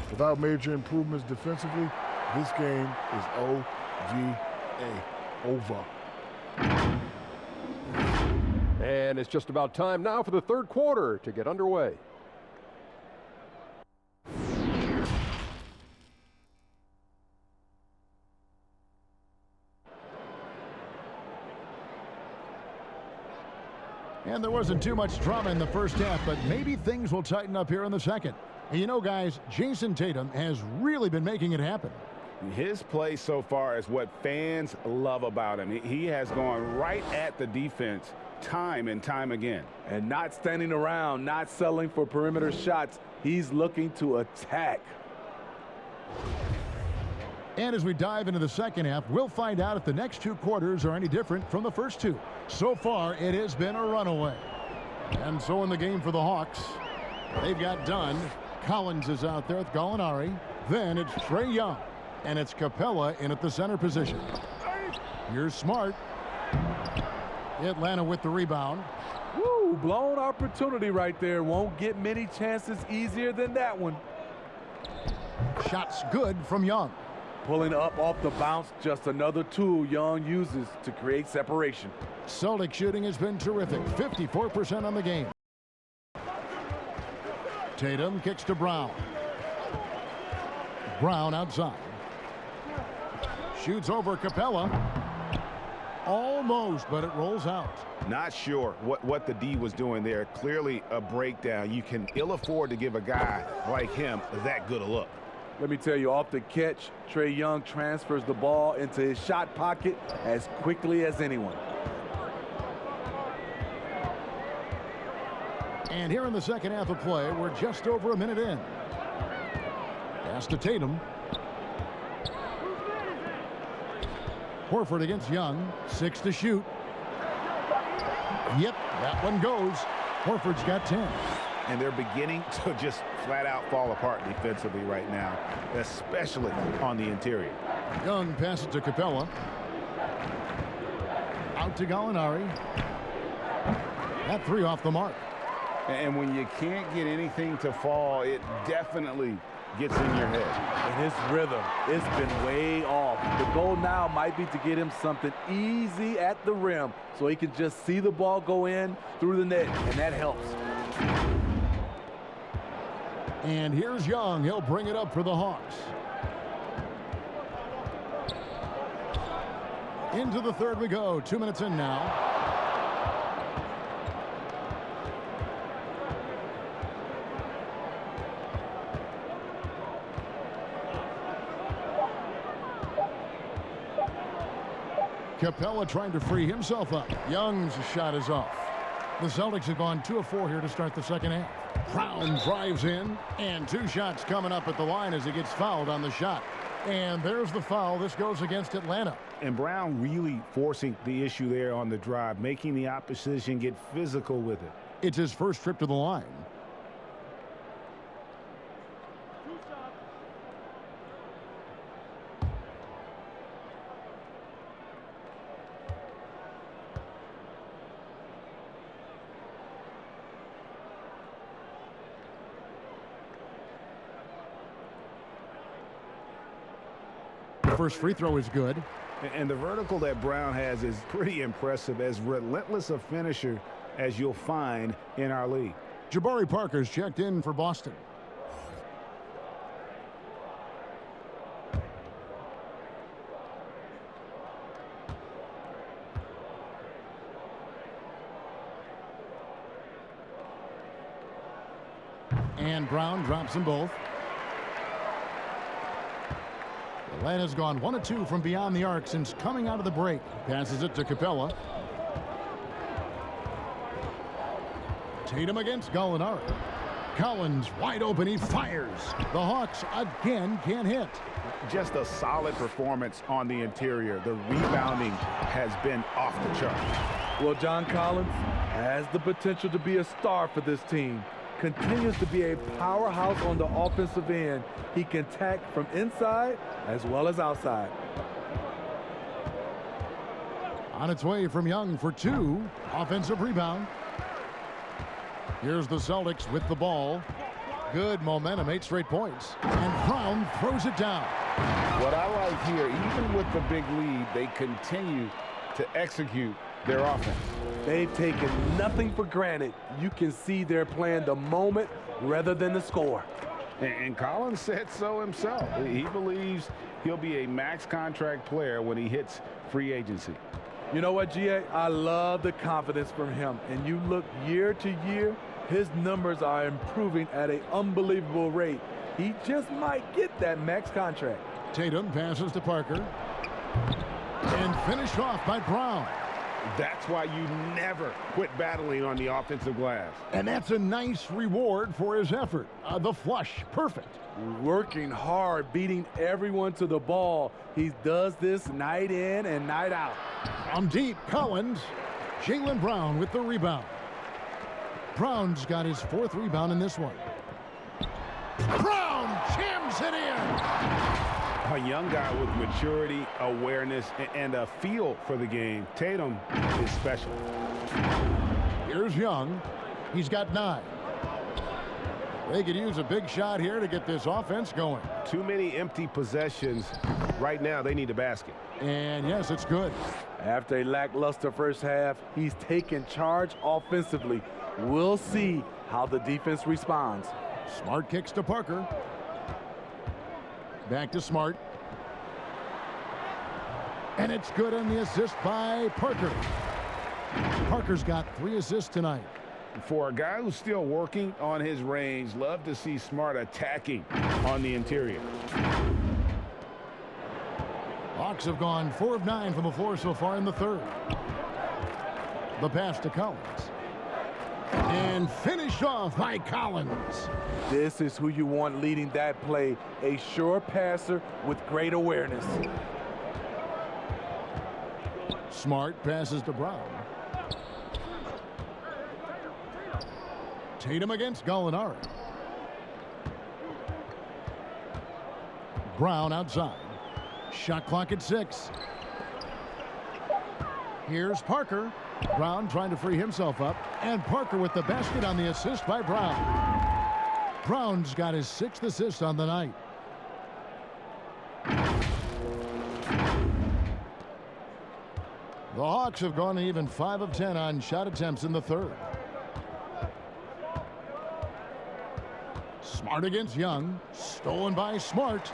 Without major improvements defensively, this game is over. And it's just about time now for the third quarter to get underway. And there wasn't too much drama in the first half, but maybe things will tighten up here in the second. And you know, guys, Jason Tatum has really been making it happen. His play so far is what fans love about him. He has gone right at the defense time and time again. And not standing around, not settling for perimeter shots. He's looking to attack. And as we dive into the second half, we'll find out if the next 2 quarters are any different from the first 2. So far, it has been a runaway. And so in the game for the Hawks, they've got Dunn. Collins is out there with Gallinari. Then it's Trae Young. And it's Capella in at the center position. Here's Smart. Atlanta with the rebound. Woo, blown opportunity right there. Won't get many chances easier than that one. Shots good from Young. Pulling up off the bounce, just another tool Young uses to create separation. Celtics shooting has been terrific. 54% on the game. Tatum kicks to Brown. Brown outside. Shoots over Capella. Almost, but it rolls out. Not sure what the D was doing there. Clearly a breakdown. You can ill afford to give a guy like him that good a look. Let me tell you, off the catch, Trae Young transfers the ball into his shot pocket as quickly as anyone. And here in the second half of play, we're just over a minute in. Pass to Tatum. Horford against Young. 6 to shoot. Yep, that one goes. Horford's got 10. And they're beginning to just flat out fall apart defensively right now, especially on the interior. Young passes to Capella. Out to Gallinari. That 3 off the mark. And when you can't get anything to fall, it definitely gets in your head. And his rhythm, it's been way off. The goal now might be to get him something easy at the rim so he can just see the ball go in through the net, and that helps. And here's Young. He'll bring it up for the Hawks. Into the third we go. 2 minutes in now. Capella trying to free himself up. Young's shot is off. The Celtics have gone 2 of 4 here to start the second half. Brown drives in, and 2 shots coming up at the line as he gets fouled on the shot. And there's the foul. This goes against Atlanta. And Brown really forcing the issue there on the drive, making the opposition get physical with it. It's his first trip to the line. First free throw is good. And the vertical that Brown has is pretty impressive, as relentless a finisher as you'll find in our league. Jabari Parker's checked in for Boston. And Brown drops them both. Atlanta's gone 1 of 2 from beyond the arc since coming out of the break. Passes it to Capella. Tatum against Gallinari. Collins wide open. He fires. The Hawks again can't hit. Just a solid performance on the interior. The rebounding has been off the chart. Well, John Collins has the potential to be a star for this team. Continues to be a powerhouse on the offensive end. He can attack from inside as well as outside. On its way from Young for 2. Offensive rebound. Here's the Celtics with the ball. Good momentum, 8 straight points. And Brown throws it down. What I like here, even with the big lead, they continue to execute their offense. They've taken nothing for granted. You can see they're playing the moment rather than the score. And Collins said so himself. He believes he'll be a max contract player when he hits free agency. You know what, GA? I love the confidence from him. And you look year to year, his numbers are improving at an unbelievable rate. He just might get that max contract. Tatum passes to Parker. And finished off by Brown. That's why you never quit battling on the offensive glass. And that's a nice reward for his effort. The flush, perfect. Working hard, beating everyone to the ball. He does this night in and night out. From deep, Collins. Jaylen Brown with the rebound. Brown's got his 4th rebound in this one. Brown jams it in. A young guy with maturity, awareness, and a feel for the game. Tatum is special. Here's Young. He's got 9. They could use a big shot here to get this offense going. Too many empty possessions. Right now, they need a basket. And yes, it's good. After a lackluster first half, he's taken charge offensively. We'll see how the defense responds. Smart kicks to Parker. Back to Smart. And it's good on the assist by Parker. Parker's got 3 assists tonight. For a guy who's still working on his range, love to see Smart attacking on the interior. Hawks have gone 4 of 9 from the floor so far in the 3rd. The pass to Collins. And finished off by Collins. This is who you want leading that play. A sure passer with great awareness. Smart passes to Brown. Tatum against Gallinari. Brown outside. Shot clock at 6. Here's Parker. Brown trying to free himself up. And Parker with the basket on the assist by Brown. Brown's got his 6th assist on the night. The Hawks have gone even 5 of 10 on shot attempts in the 3rd. Smart against Young. Stolen by Smart.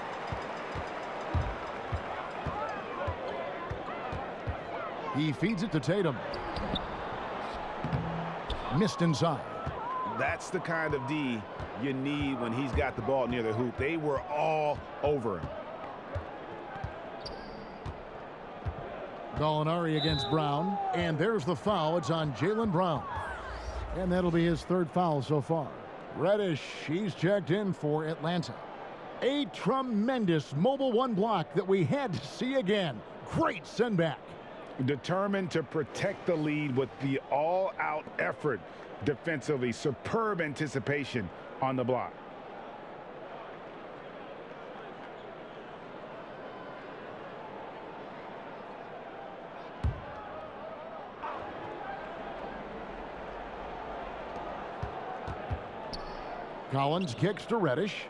He feeds it to Tatum. Missed inside. That's the kind of D you need when he's got the ball near the hoop. They were all over him. Gallinari against Brown. And there's the foul. It's on Jaylen Brown. And that'll be his third foul so far. Reddish, he's checked in for Atlanta. A tremendous mobile one block that we had to see again. Great send back. Determined to protect the lead with the all-out effort defensively. Superb anticipation on the block. Collins kicks to Reddish.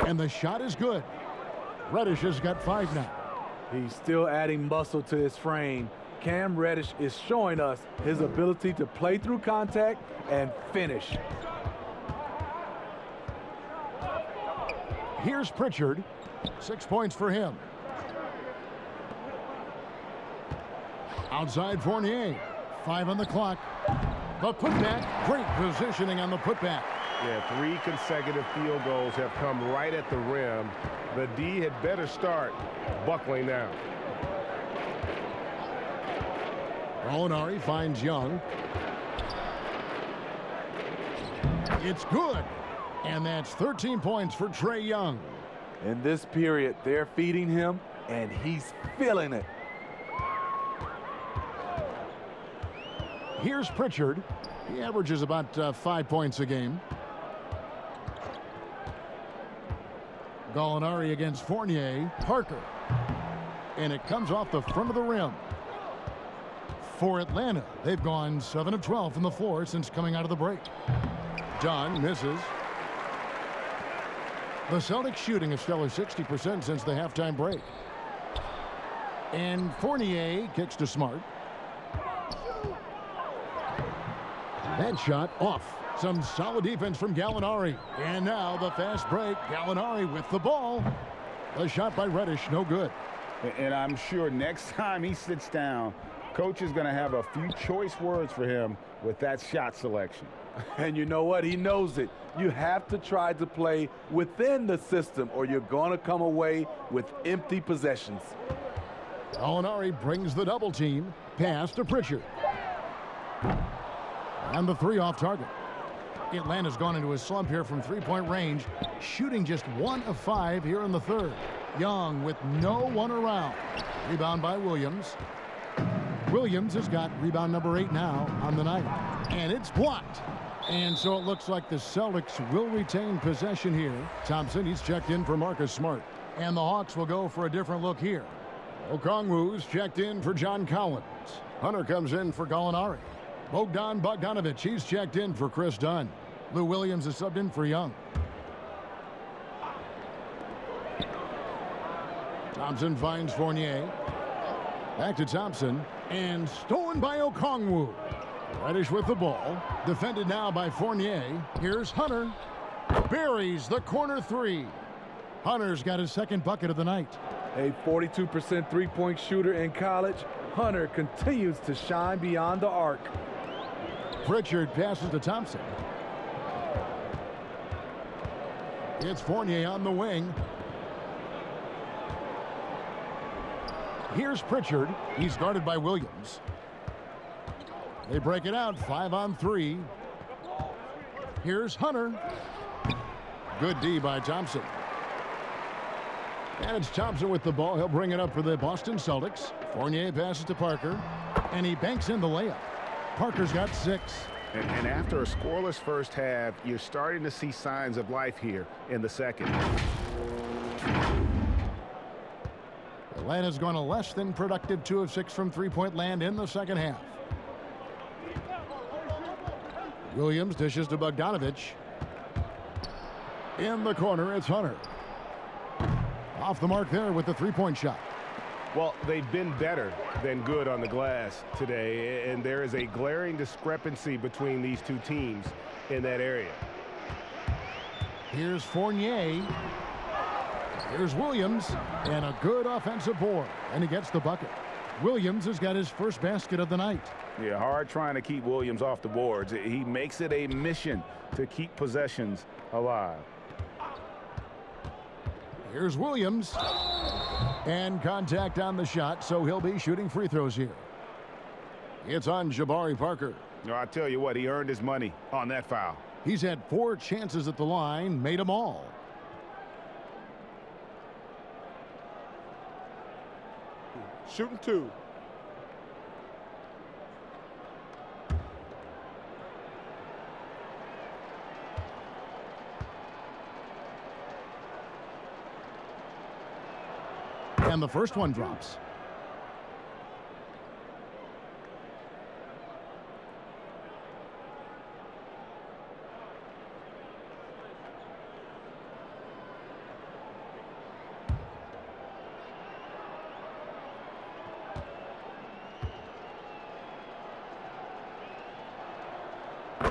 And the shot is good. Reddish has got 5 now. He's still adding muscle to his frame. Cam Reddish is showing us his ability to play through contact and finish. Here's Pritchard. 6 points for him. Outside Fournier. 5 on the clock. The putback. Great positioning on the putback. Yeah, 3 consecutive field goals have come right at the rim. The D had better start buckling down. Gallinari finds Young. It's good. And that's 13 points for Trae Young. In this period, they're feeding him, and he's feeling it. Here's Pritchard. He averages about 5 points a game. Gallinari against Fournier. Parker. And it comes off the front of the rim. For Atlanta, they've gone 7 of 12 from the floor since coming out of the break. John misses. The Celtics shooting a stellar 60% since the halftime break. And Fournier kicks to Smart. That shot off. Some solid defense from Gallinari. And now the fast break. Gallinari with the ball. The shot by Reddish, no good. And I'm sure next time he sits down, coach is going to have a few choice words for him with that shot selection. And you know what? He knows it. You have to try to play within the system or you're going to come away with empty possessions. Gallinari brings the double team. Pass to Pritchard. And the 3 off target. Atlanta's gone into a slump here from 3-point range, shooting just 1 of 5 here in the third. Young with no one around. Rebound by Williams. Williams has got rebound number 8 now on the night. And it's blocked. And so it looks like the Celtics will retain possession here. Thompson, he's checked in for Marcus Smart. And the Hawks will go for a different look here. Okongwu's checked in for John Collins. Hunter comes in for Gallinari. Bogdanovich, he's checked in for Chris Dunn. Lou Williams is subbed in for Young. Thompson finds Fournier. Back to Thompson. And stolen by Okongwu. Reddish with the ball. Defended now by Fournier. Here's Hunter. Buries the corner 3. Hunter's got his second bucket of the night. A 42% three-point shooter in college, Hunter continues to shine beyond the arc. Pritchard passes to Thompson. It's Fournier on the wing. Here's Pritchard. He's guarded by Williams. They break it out 5 on 3. Here's Hunter. Good D by Thompson. And it's Thompson with the ball. He'll bring it up for the Boston Celtics. Fournier passes to Parker. And he banks in the layup. Parker's got 6. And after a scoreless first half, you're starting to see signs of life here in the second. Atlanta's gone a less than productive 2 of 6 from 3-point land in the second half. Williams dishes to Bogdanovich. In the corner, it's Hunter. Off the mark there with the 3-point shot. Well, they've been better than good on the glass today, and there is a glaring discrepancy between these two teams in that area. Here's Fournier. Here's Williams, and a good offensive board, and he gets the bucket. Williams has got his first basket of the night. Yeah, hard trying to keep Williams off the boards. He makes it a mission to keep possessions alive. Here's Williams. And contact on the shot, so he'll be shooting free throws here. It's on Jabari Parker. No, I tell you what, he earned his money on that foul. He's had 4 chances at the line, made them all. Shooting 2. And the first one drops.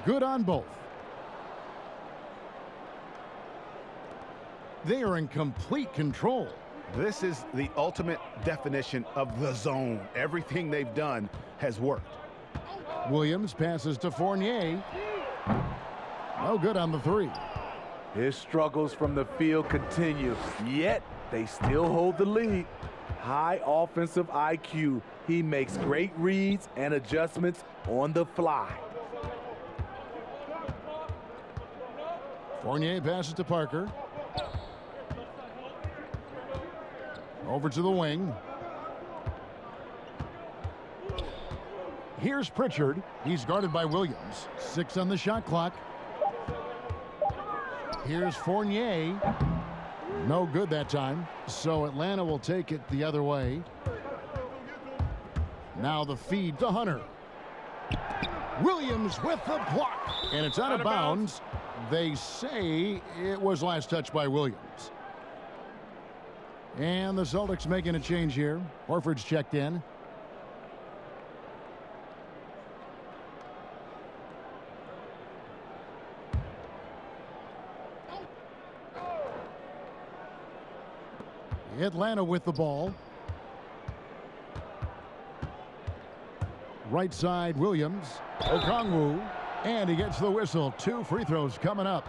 Good on both. They are in complete control. This is the ultimate definition of the zone. Everything they've done has worked. Williams passes to Fournier. No good on the 3. His struggles from the field continue, yet they still hold the lead. High offensive IQ. He makes great reads and adjustments on the fly. Fournier passes to Parker. Over to the wing. Here's Pritchard. He's guarded by Williams. 6 on the shot clock. Here's Fournier. No good that time. So Atlanta will take it the other way. Now the feed to Hunter. Williams with the block. And it's out of bounds. They say it was last touched by Williams. And the Celtics making a change here. Horford's checked in. Atlanta with the ball. Right side, Williams. Okongwu. And he gets the whistle. 2 free throws coming up.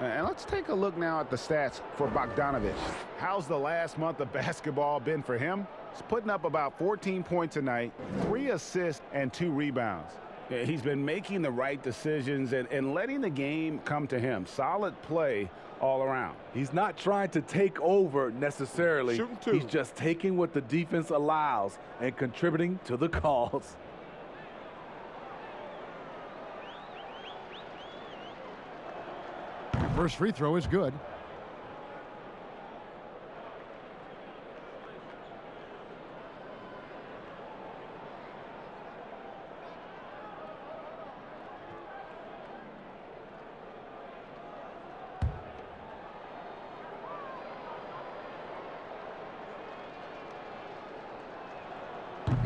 And let's take a look now at the stats for Bogdanovic. How's the last month of basketball been for him? He's putting up about 14 points a night, 3 assists, and 2 rebounds. He's been making the right decisions and letting the game come to him. Solid play all around. He's not trying to take over necessarily. Shooting 2. He's just taking what the defense allows and contributing to the cause. First free throw is good.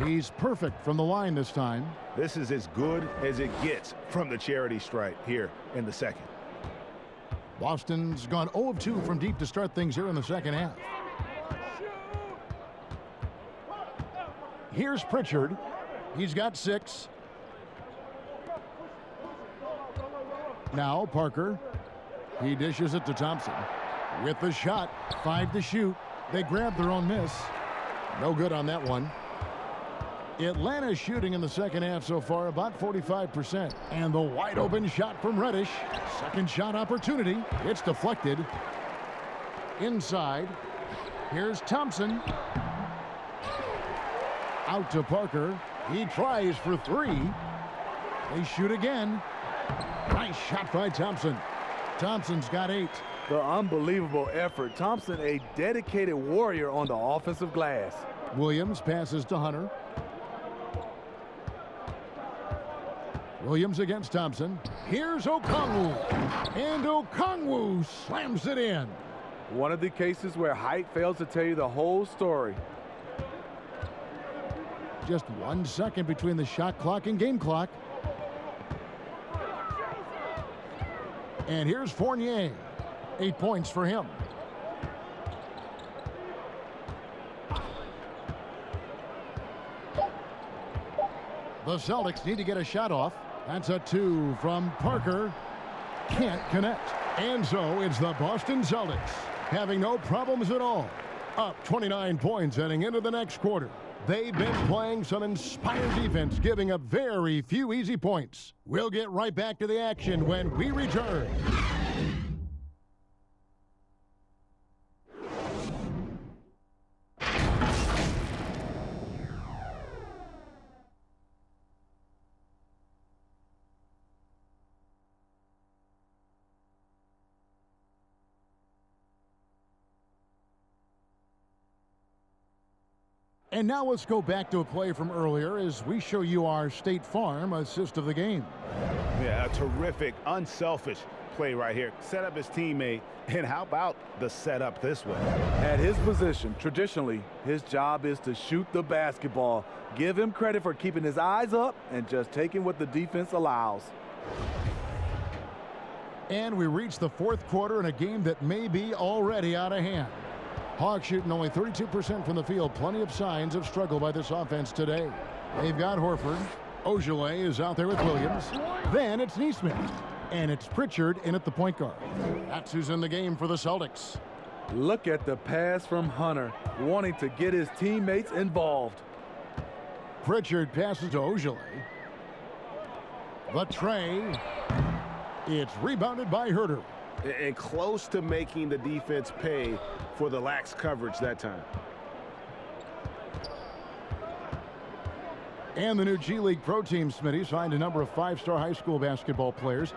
He's perfect from the line this time. This is as good as it gets from the charity stripe here in the second. Boston's gone 0 of 2 from deep to start things here in the second half. Here's Pritchard. He's got 6. Now Parker. He dishes it to Thompson. With the shot, 5 to shoot. They grab their own miss. No good on that one. Atlanta shooting in the second half so far about 45%. And the wide open shot from Reddish. Second shot opportunity. It's deflected. Inside. Here's Thompson. Out to Parker. He tries for 3. They shoot again. Nice shot by Thompson. Thompson's got 8. The unbelievable effort. Thompson, a dedicated warrior on the offensive glass. Williams passes to Hunter. Williams against Thompson. Here's Okongwu. And Okongwu slams it in. One of the cases where height fails to tell you the whole story. Just 1 second between the shot clock and game clock. And here's Fournier. 8 points for him. The Celtics need to get a shot off. That's a 2 from Parker. Can't connect. And so it's the Boston Celtics having no problems at all. Up 29 points heading into the next quarter. They've been playing some inspired defense, giving up very few easy points. We'll get right back to the action when we return. And now let's go back to a play from earlier as we show you our State Farm assist of the game. Yeah, a terrific, unselfish play right here. Set up his teammate, and how about the setup this way? At his position, traditionally, his job is to shoot the basketball. Give him credit for keeping his eyes up and just taking what the defense allows. And we reach the fourth quarter in a game that may be already out of hand. Hawks shooting only 32% from the field. Plenty of signs of struggle by this offense today. They've got Horford. Ojale is out there with Williams. Then it's Neesmith. And it's Pritchard in at the point guard. That's who's in the game for the Celtics. Look at the pass from Hunter, wanting to get his teammates involved. Pritchard passes to Ojale. The tray. It's rebounded by Herter. And close to making the defense pay for the lax coverage that time. And the new G League Pro Team, Smitty, signed a number of five-star high school basketball players.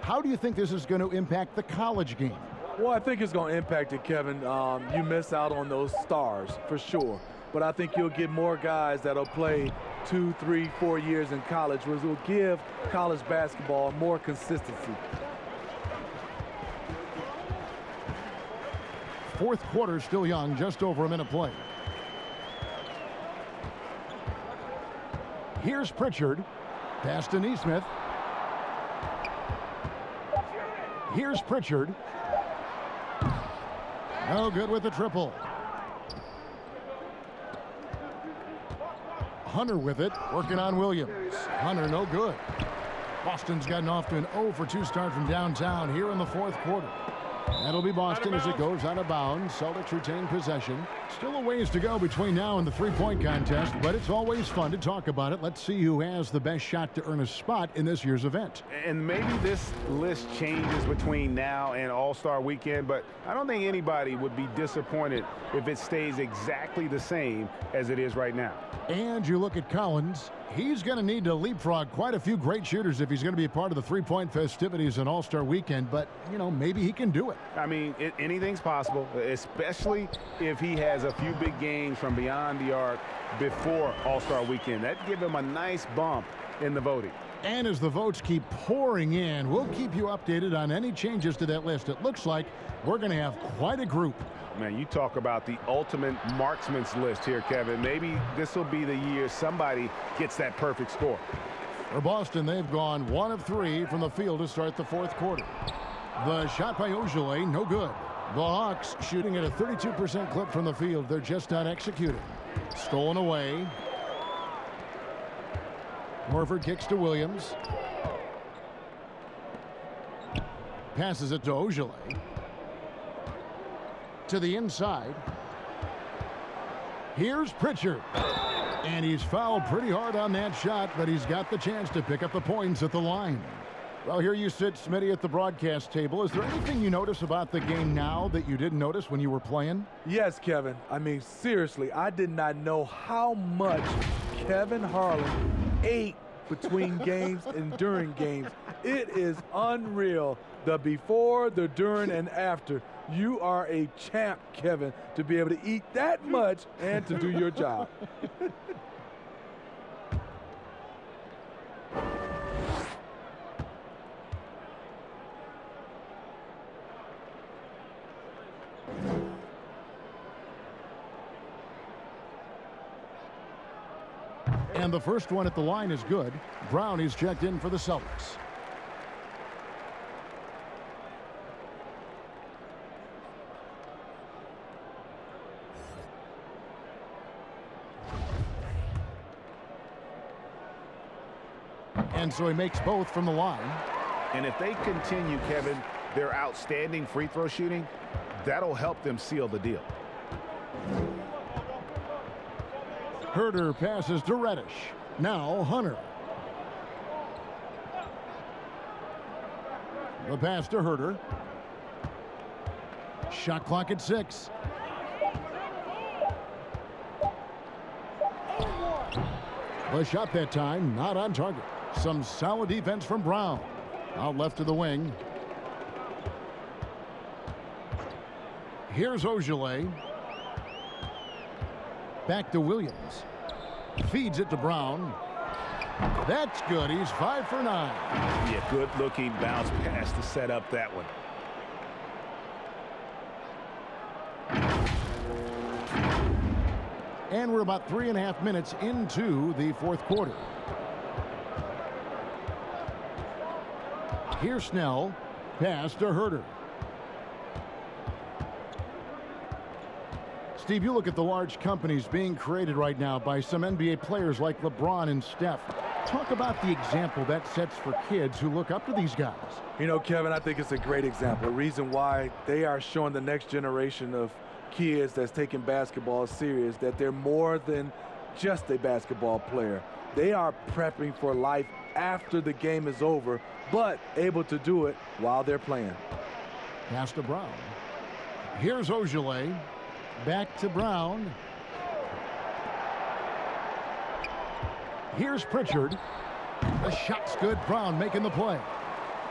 How do you think this is going to impact the college game? Well, I think it's going to impact it, Kevin. You miss out on those stars, for sure. But I think you'll get more guys that'll play 2, 3, 4 years in college, which will give college basketball more consistency. Fourth quarter still young, just over a minute play. Here's Pritchard. Pass to Neesmith. Here's Pritchard. No good with the triple. Hunter with it, working on Williams. Hunter no good. Boston's gotten off to an 0 for 2 start from downtown here in the fourth quarter. That'll be Boston as it goes out of bounds. Celtics retain possession. Still a ways to go between now and the three-point contest, but it's always fun to talk about it. Let's see who has the best shot to earn a spot in this year's event. And maybe this list changes between now and All-Star Weekend, but I don't think anybody would be disappointed if it stays exactly the same as it is right now. And you look at Collins. He's going to need to leapfrog quite a few great shooters if he's going to be a part of the three-point festivities on All-Star Weekend, but, you know, maybe he can do it. I mean, anything's possible, especially if he has a few big games from beyond the arc before All-Star Weekend. That'd give him a nice bump in the voting. And as the votes keep pouring in, we'll keep you updated on any changes to that list. It looks like we're going to have quite a group. Man, you talk about the ultimate marksman's list here, Kevin. Maybe this will be the year somebody gets that perfect score. For Boston, they've gone 1 of 3 from the field to start the fourth quarter. The shot by Ojale, no good. The Hawks shooting at a 32% clip from the field. They're just not executing. Stolen away. Horford kicks to Williams. Passes it to Ojale. To the inside. Here's Pritchard. And he's fouled pretty hard on that shot, but he's got the chance to pick up the points at the line. Well, here you sit, Smitty, at the broadcast table. Is there anything you notice about the game now that you didn't notice when you were playing? Yes, Kevin. I mean, seriously, I did not know how much Kevin Harlan ate between games and during games. It is unreal. The before, the during, and after. You are a champ, Kevin, to be able to eat that much and to do your job. And the first one at the line is good. Brown is checked in for the Celtics. And so he makes both from the line. And if they continue, Kevin, their outstanding free throw shooting, That'll help them seal the deal. Herder passes to Reddish. Now Hunter. The pass to Herder. Shot clock at 6. The shot that time not on target. Some solid defense from Brown. Out left to the wing. Here's Ogilvy. Back to Williams. Feeds it to Brown. That's good. He's 5 for 9. Yeah, good looking bounce pass to set up that one. And we're about 3.5 minutes into the fourth quarter. Here's Snell. Pass to Herder. Steve, you look at the large companies being created right now by some NBA players like LeBron and Steph. Talk about the example that sets for kids who look up to these guys. You know, Kevin, I think it's a great example. The reason why they are showing the next generation of kids that's taking basketball serious, that they're more than just a basketball player. They are prepping for life after the game is over, but able to do it while they're playing. Pass to Brown. Here's Ogilvy. Back to Brown. Here's Pritchard. The shot's good. Brown making the play.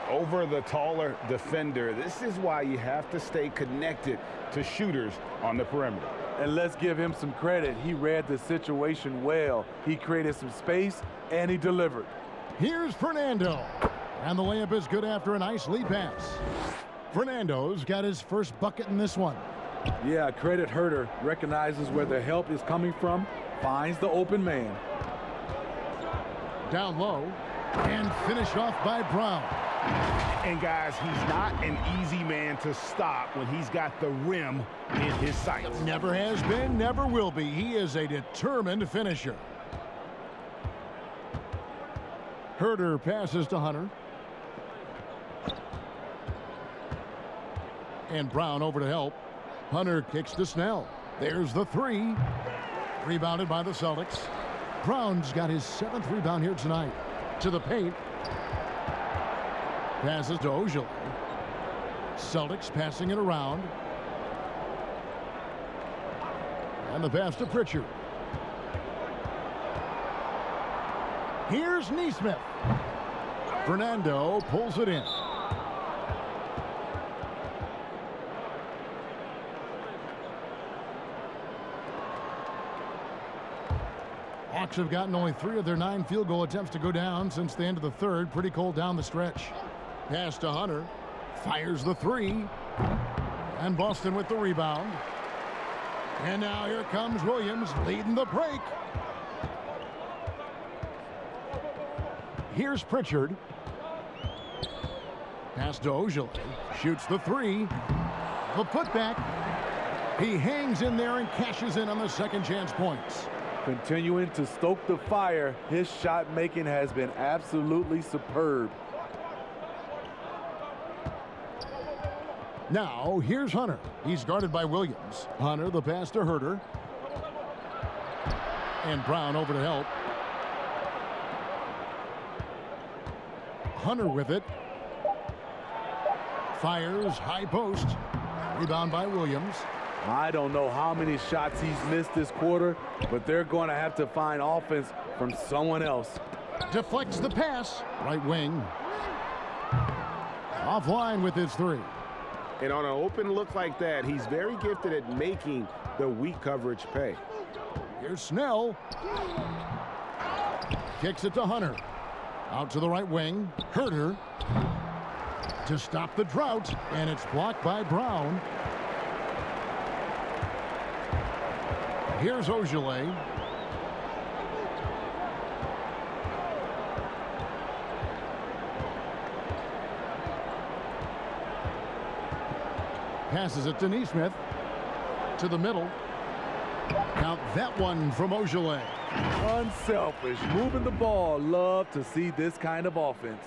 Over the taller defender. This is why you have to stay connected to shooters on the perimeter. And let's give him some credit. He read the situation well. He created some space, and he delivered. Here's Fernando. And the layup is good after a nice lead pass. Fernando's got his first bucket in this one. Yeah, credit Herder. Recognizes where the help is coming from, finds the open man. Down low, and finished off by Brown. And guys, he's not an easy man to stop when he's got the rim in his sights. Never has been, never will be. He is a determined finisher. Herder passes to Hunter. And Brown over to help. Hunter kicks to Snell. There's the 3. Rebounded by the Celtics. Brown's got his 7th rebound here tonight. To the paint. Passes to Ogilvy. Celtics passing it around. And the pass to Pritchard. Here's Neesmith. Fernando pulls it in. Hawks have gotten only 3 of their 9 field goal attempts to go down since the end of the third. Pretty cold down the stretch. Pass to Hunter. Fires the 3. And Boston with the rebound. And now here comes Williams leading the break. Here's Pritchard. Pass to Ogilvy. Shoots the 3. The putback. He hangs in there and cashes in on the second chance points. Continuing to stoke the fire, his shot making has been absolutely superb. Now, here's Hunter. He's guarded by Williams. Hunter, the pass to Herder. And Brown over to help. Hunter with it. Fires, high post. Rebound by Williams. I don't know how many shots he's missed this quarter, but they're going to have to find offense from someone else. Deflects the pass. Right wing. Offline with his 3. And on an open look like that, he's very gifted at making the weak coverage pay. Here's Snell. Kicks it to Hunter. Out to the right wing. Herder. To stop the drought. And it's blocked by Brown. Here's Ogilvy. Passes it to Neesmith. To the middle. Now that one from Ogilvy. Unselfish, moving the ball. Love to see this kind of offense.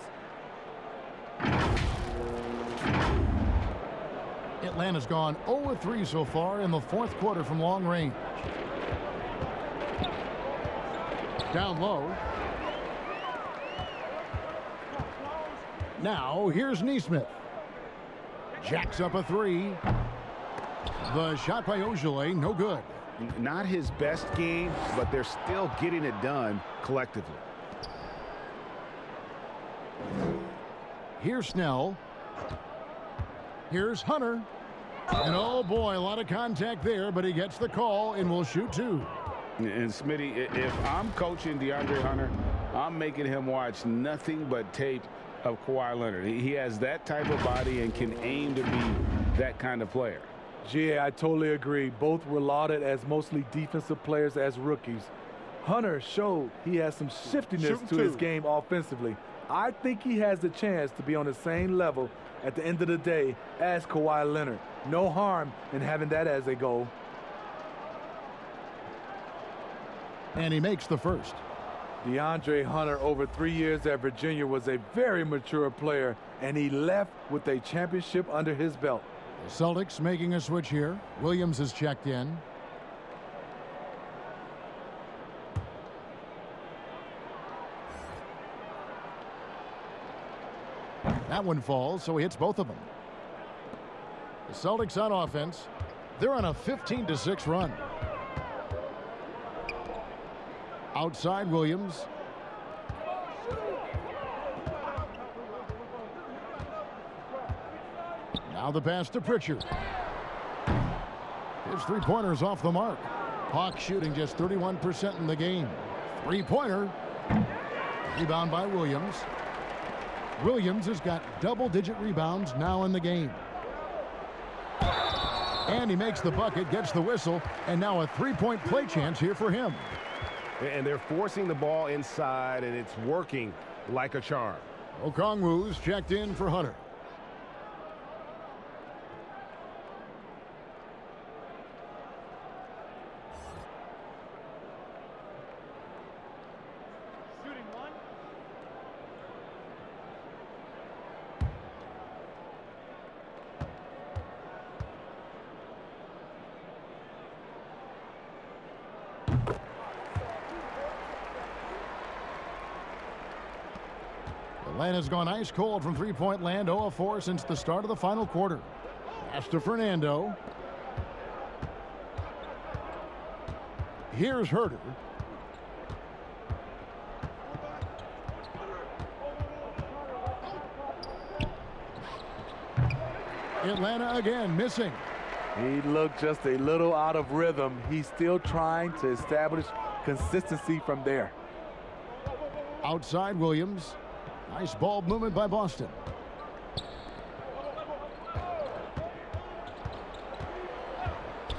Atlanta's gone 0-3 so far in the fourth quarter from long range. Down low. Now here's Neesmith. Jacks up a three. The shot by Ojale, no good. Not his best game, but they're still getting it done collectively. Here's Snell. Here's Hunter. And oh boy, a lot of contact there, but he gets the call and will shoot two. And Smitty, if I'm coaching DeAndre Hunter, I'm making him watch nothing but tape of Kawhi Leonard. He has that type of body and can aim to be that kind of player. GA, I totally agree. Both were lauded as mostly defensive players as rookies. Hunter showed he has some shiftiness to his game offensively. I think he has the chance to be on the same level at the end of the day as Kawhi Leonard. No harm in having that as a goal. And he makes the first. DeAndre Hunter, over 3 years at Virginia, was a very mature player, and he left with a championship under his belt. The Celtics making a switch here. Williams has checked in. That one falls, so he hits both of them. The Celtics on offense. They're on a 15-6 run. Outside Williams. Now the pass to Pritchard. His three-pointer's off the mark. Hawks shooting just 31% in the game. Three-pointer. Rebound by Williams. Williams has got double-digit rebounds now in the game. And he makes the bucket, gets the whistle, and now a three-point play chance here for him. And they're forcing the ball inside, and it's working like a charm. Okongwu's checked in for Hunter. Atlanta's gone ice cold from three-point land, 0-4 since the start of the final quarter. Pass to Fernando. Here's Herter. Atlanta again missing. He looked just a little out of rhythm. He's still trying to establish consistency from there. Outside Williams. Nice ball movement by Boston.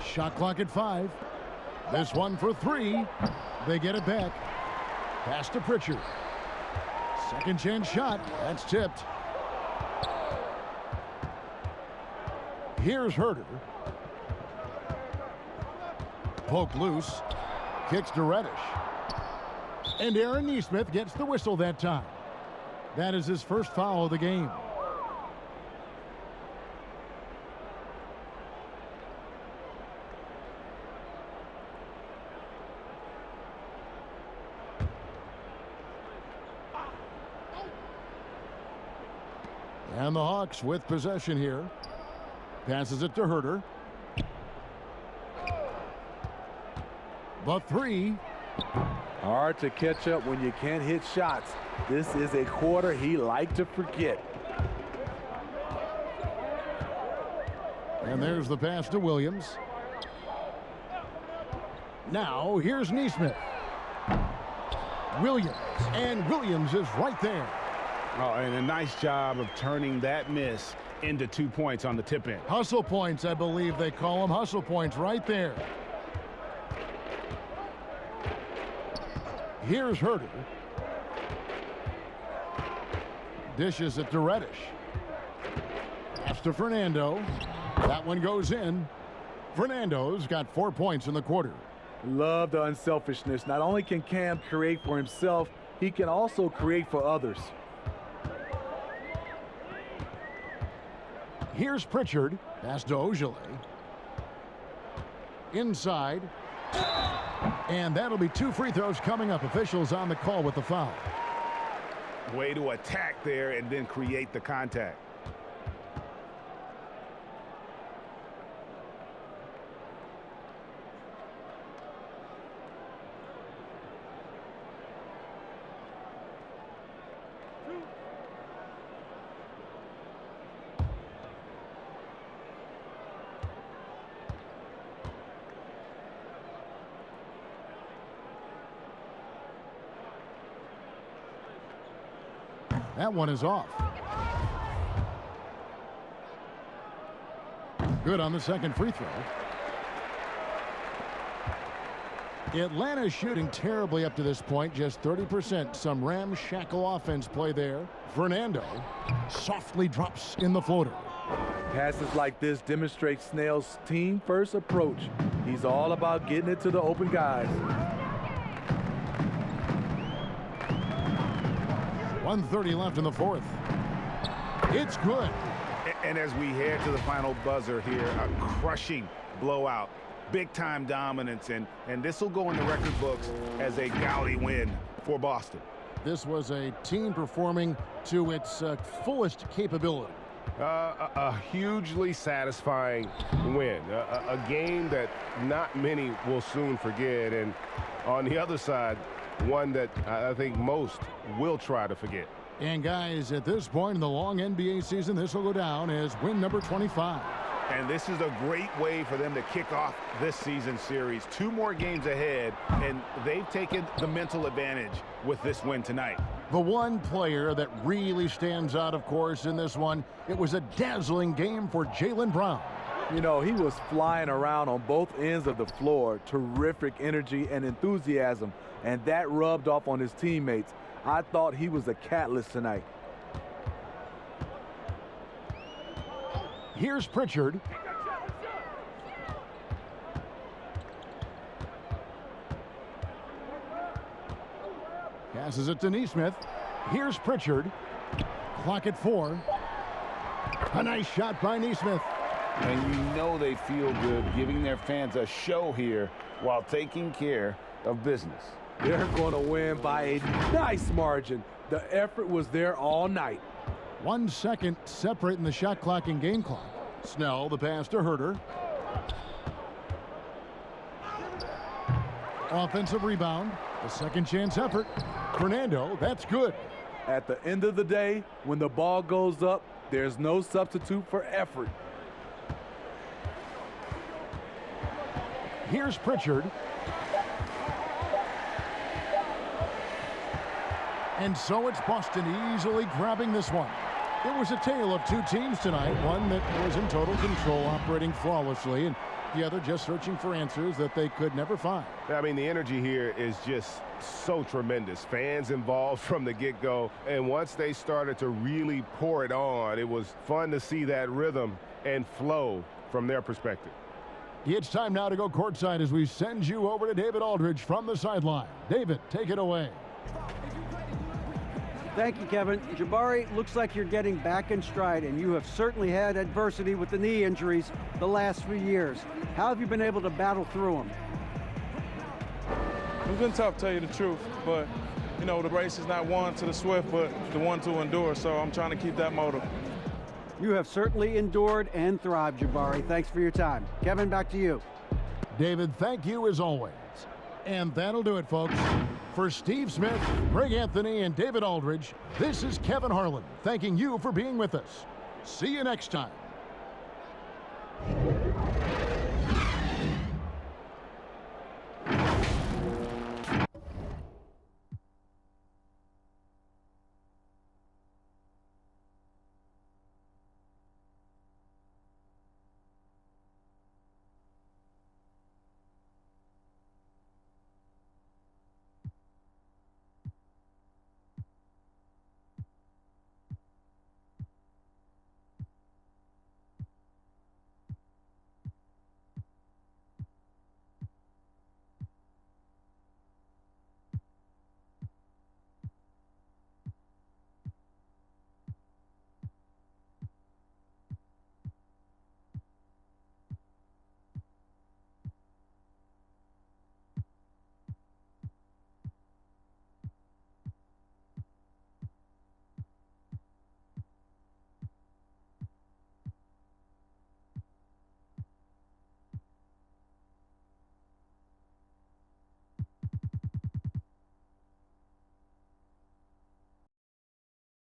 Shot clock at 5. This one for 3. They get it back. Pass to Pritchard. Second chance shot. That's tipped. Here's Herter. Poke loose. Kicks to Reddish. And Aaron Neesmith gets the whistle that time. That is his first foul of the game. And the Hawks with possession here. Passes it to Herter. The three. Hard to catch up when you can't hit shots. This is a quarter he liked to forget. And there's the pass to Williams. Now here's Neesmith. Williams. And Williams is right there. Oh, and a nice job of turning that miss into 2 points on the tip in. Hustle points, I believe they call them. Hustle points right there. Here's Herter. Dishes it to Reddish. Pass to Fernando. That one goes in. Fernando's got 4 points in the quarter. Love the unselfishness. Not only can Cam create for himself, he can also create for others. Here's Pritchard. Pass to Ojale. Inside. And that'll be 2 free throws coming up. Officials on the call with the foul. Way to attack there and then create the contact. That one is off. Good on the second free throw. Atlanta's shooting terribly up to this point, just 30%. Some ramshackle offense play there. Fernando softly drops in the floater. Passes like this demonstrate Snell's team-first approach. He's all about getting it to the open guys. 1:30 left in the fourth. It's good. And as we head to the final buzzer here, a crushing blowout, big-time dominance, and this will go in the record books as a gaudy win for Boston. This was a team performing to its fullest capability. A hugely satisfying win, a game that not many will soon forget, and on the other side, one that I think most will try to forget. And guys, at this point in the long NBA season, this will go down as win number 25. And this is a great way for them to kick off this season series. 2 more games ahead, and they've taken the mental advantage with this win tonight. The one player that really stands out, of course, in this one, it was a dazzling game for Jaylen Brown. You know, he was flying around on both ends of the floor. Terrific energy and enthusiasm, and that rubbed off on his teammates. I thought he was a catalyst tonight. Here's Pritchard. Passes it to Nesmith. Here's Pritchard. Clock at 4. A nice shot by Nesmith. And you know they feel good giving their fans a show here while taking care of business. They're going to win by a nice margin. The effort was there all night. 1 second separating the shot clock and game clock. Snell, the pass to Herter. Offensive rebound. A second chance effort. Fernando, that's good. At the end of the day, when the ball goes up, there's no substitute for effort. Here's Pritchard. And so it's Boston easily grabbing this one. It was a tale of 2 teams tonight, one that was in total control, operating flawlessly, and the other just searching for answers that they could never find. I mean, the energy here is just so tremendous. Fans involved from the get-go, and once they started to really pour it on, it was fun to see that rhythm and flow from their perspective. It's time now to go courtside as we send you over to David Aldridge from the sideline. David, take it away. Thank you, Kevin. Jabari, looks like you're getting back in stride, and you have certainly had adversity with the knee injuries the last few years. How have you been able to battle through them? It's been tough, to tell you the truth, but, you know, the race is not won to the swift, but the one to endure, so I'm trying to keep that motive. You have certainly endured and thrived, Jabari. Thanks for your time. Kevin, back to you. David, thank you as always. And that'll do it, folks. For Steve Smith, Greg Anthony, and David Aldridge, this is Kevin Harlan thanking you for being with us. See you next time.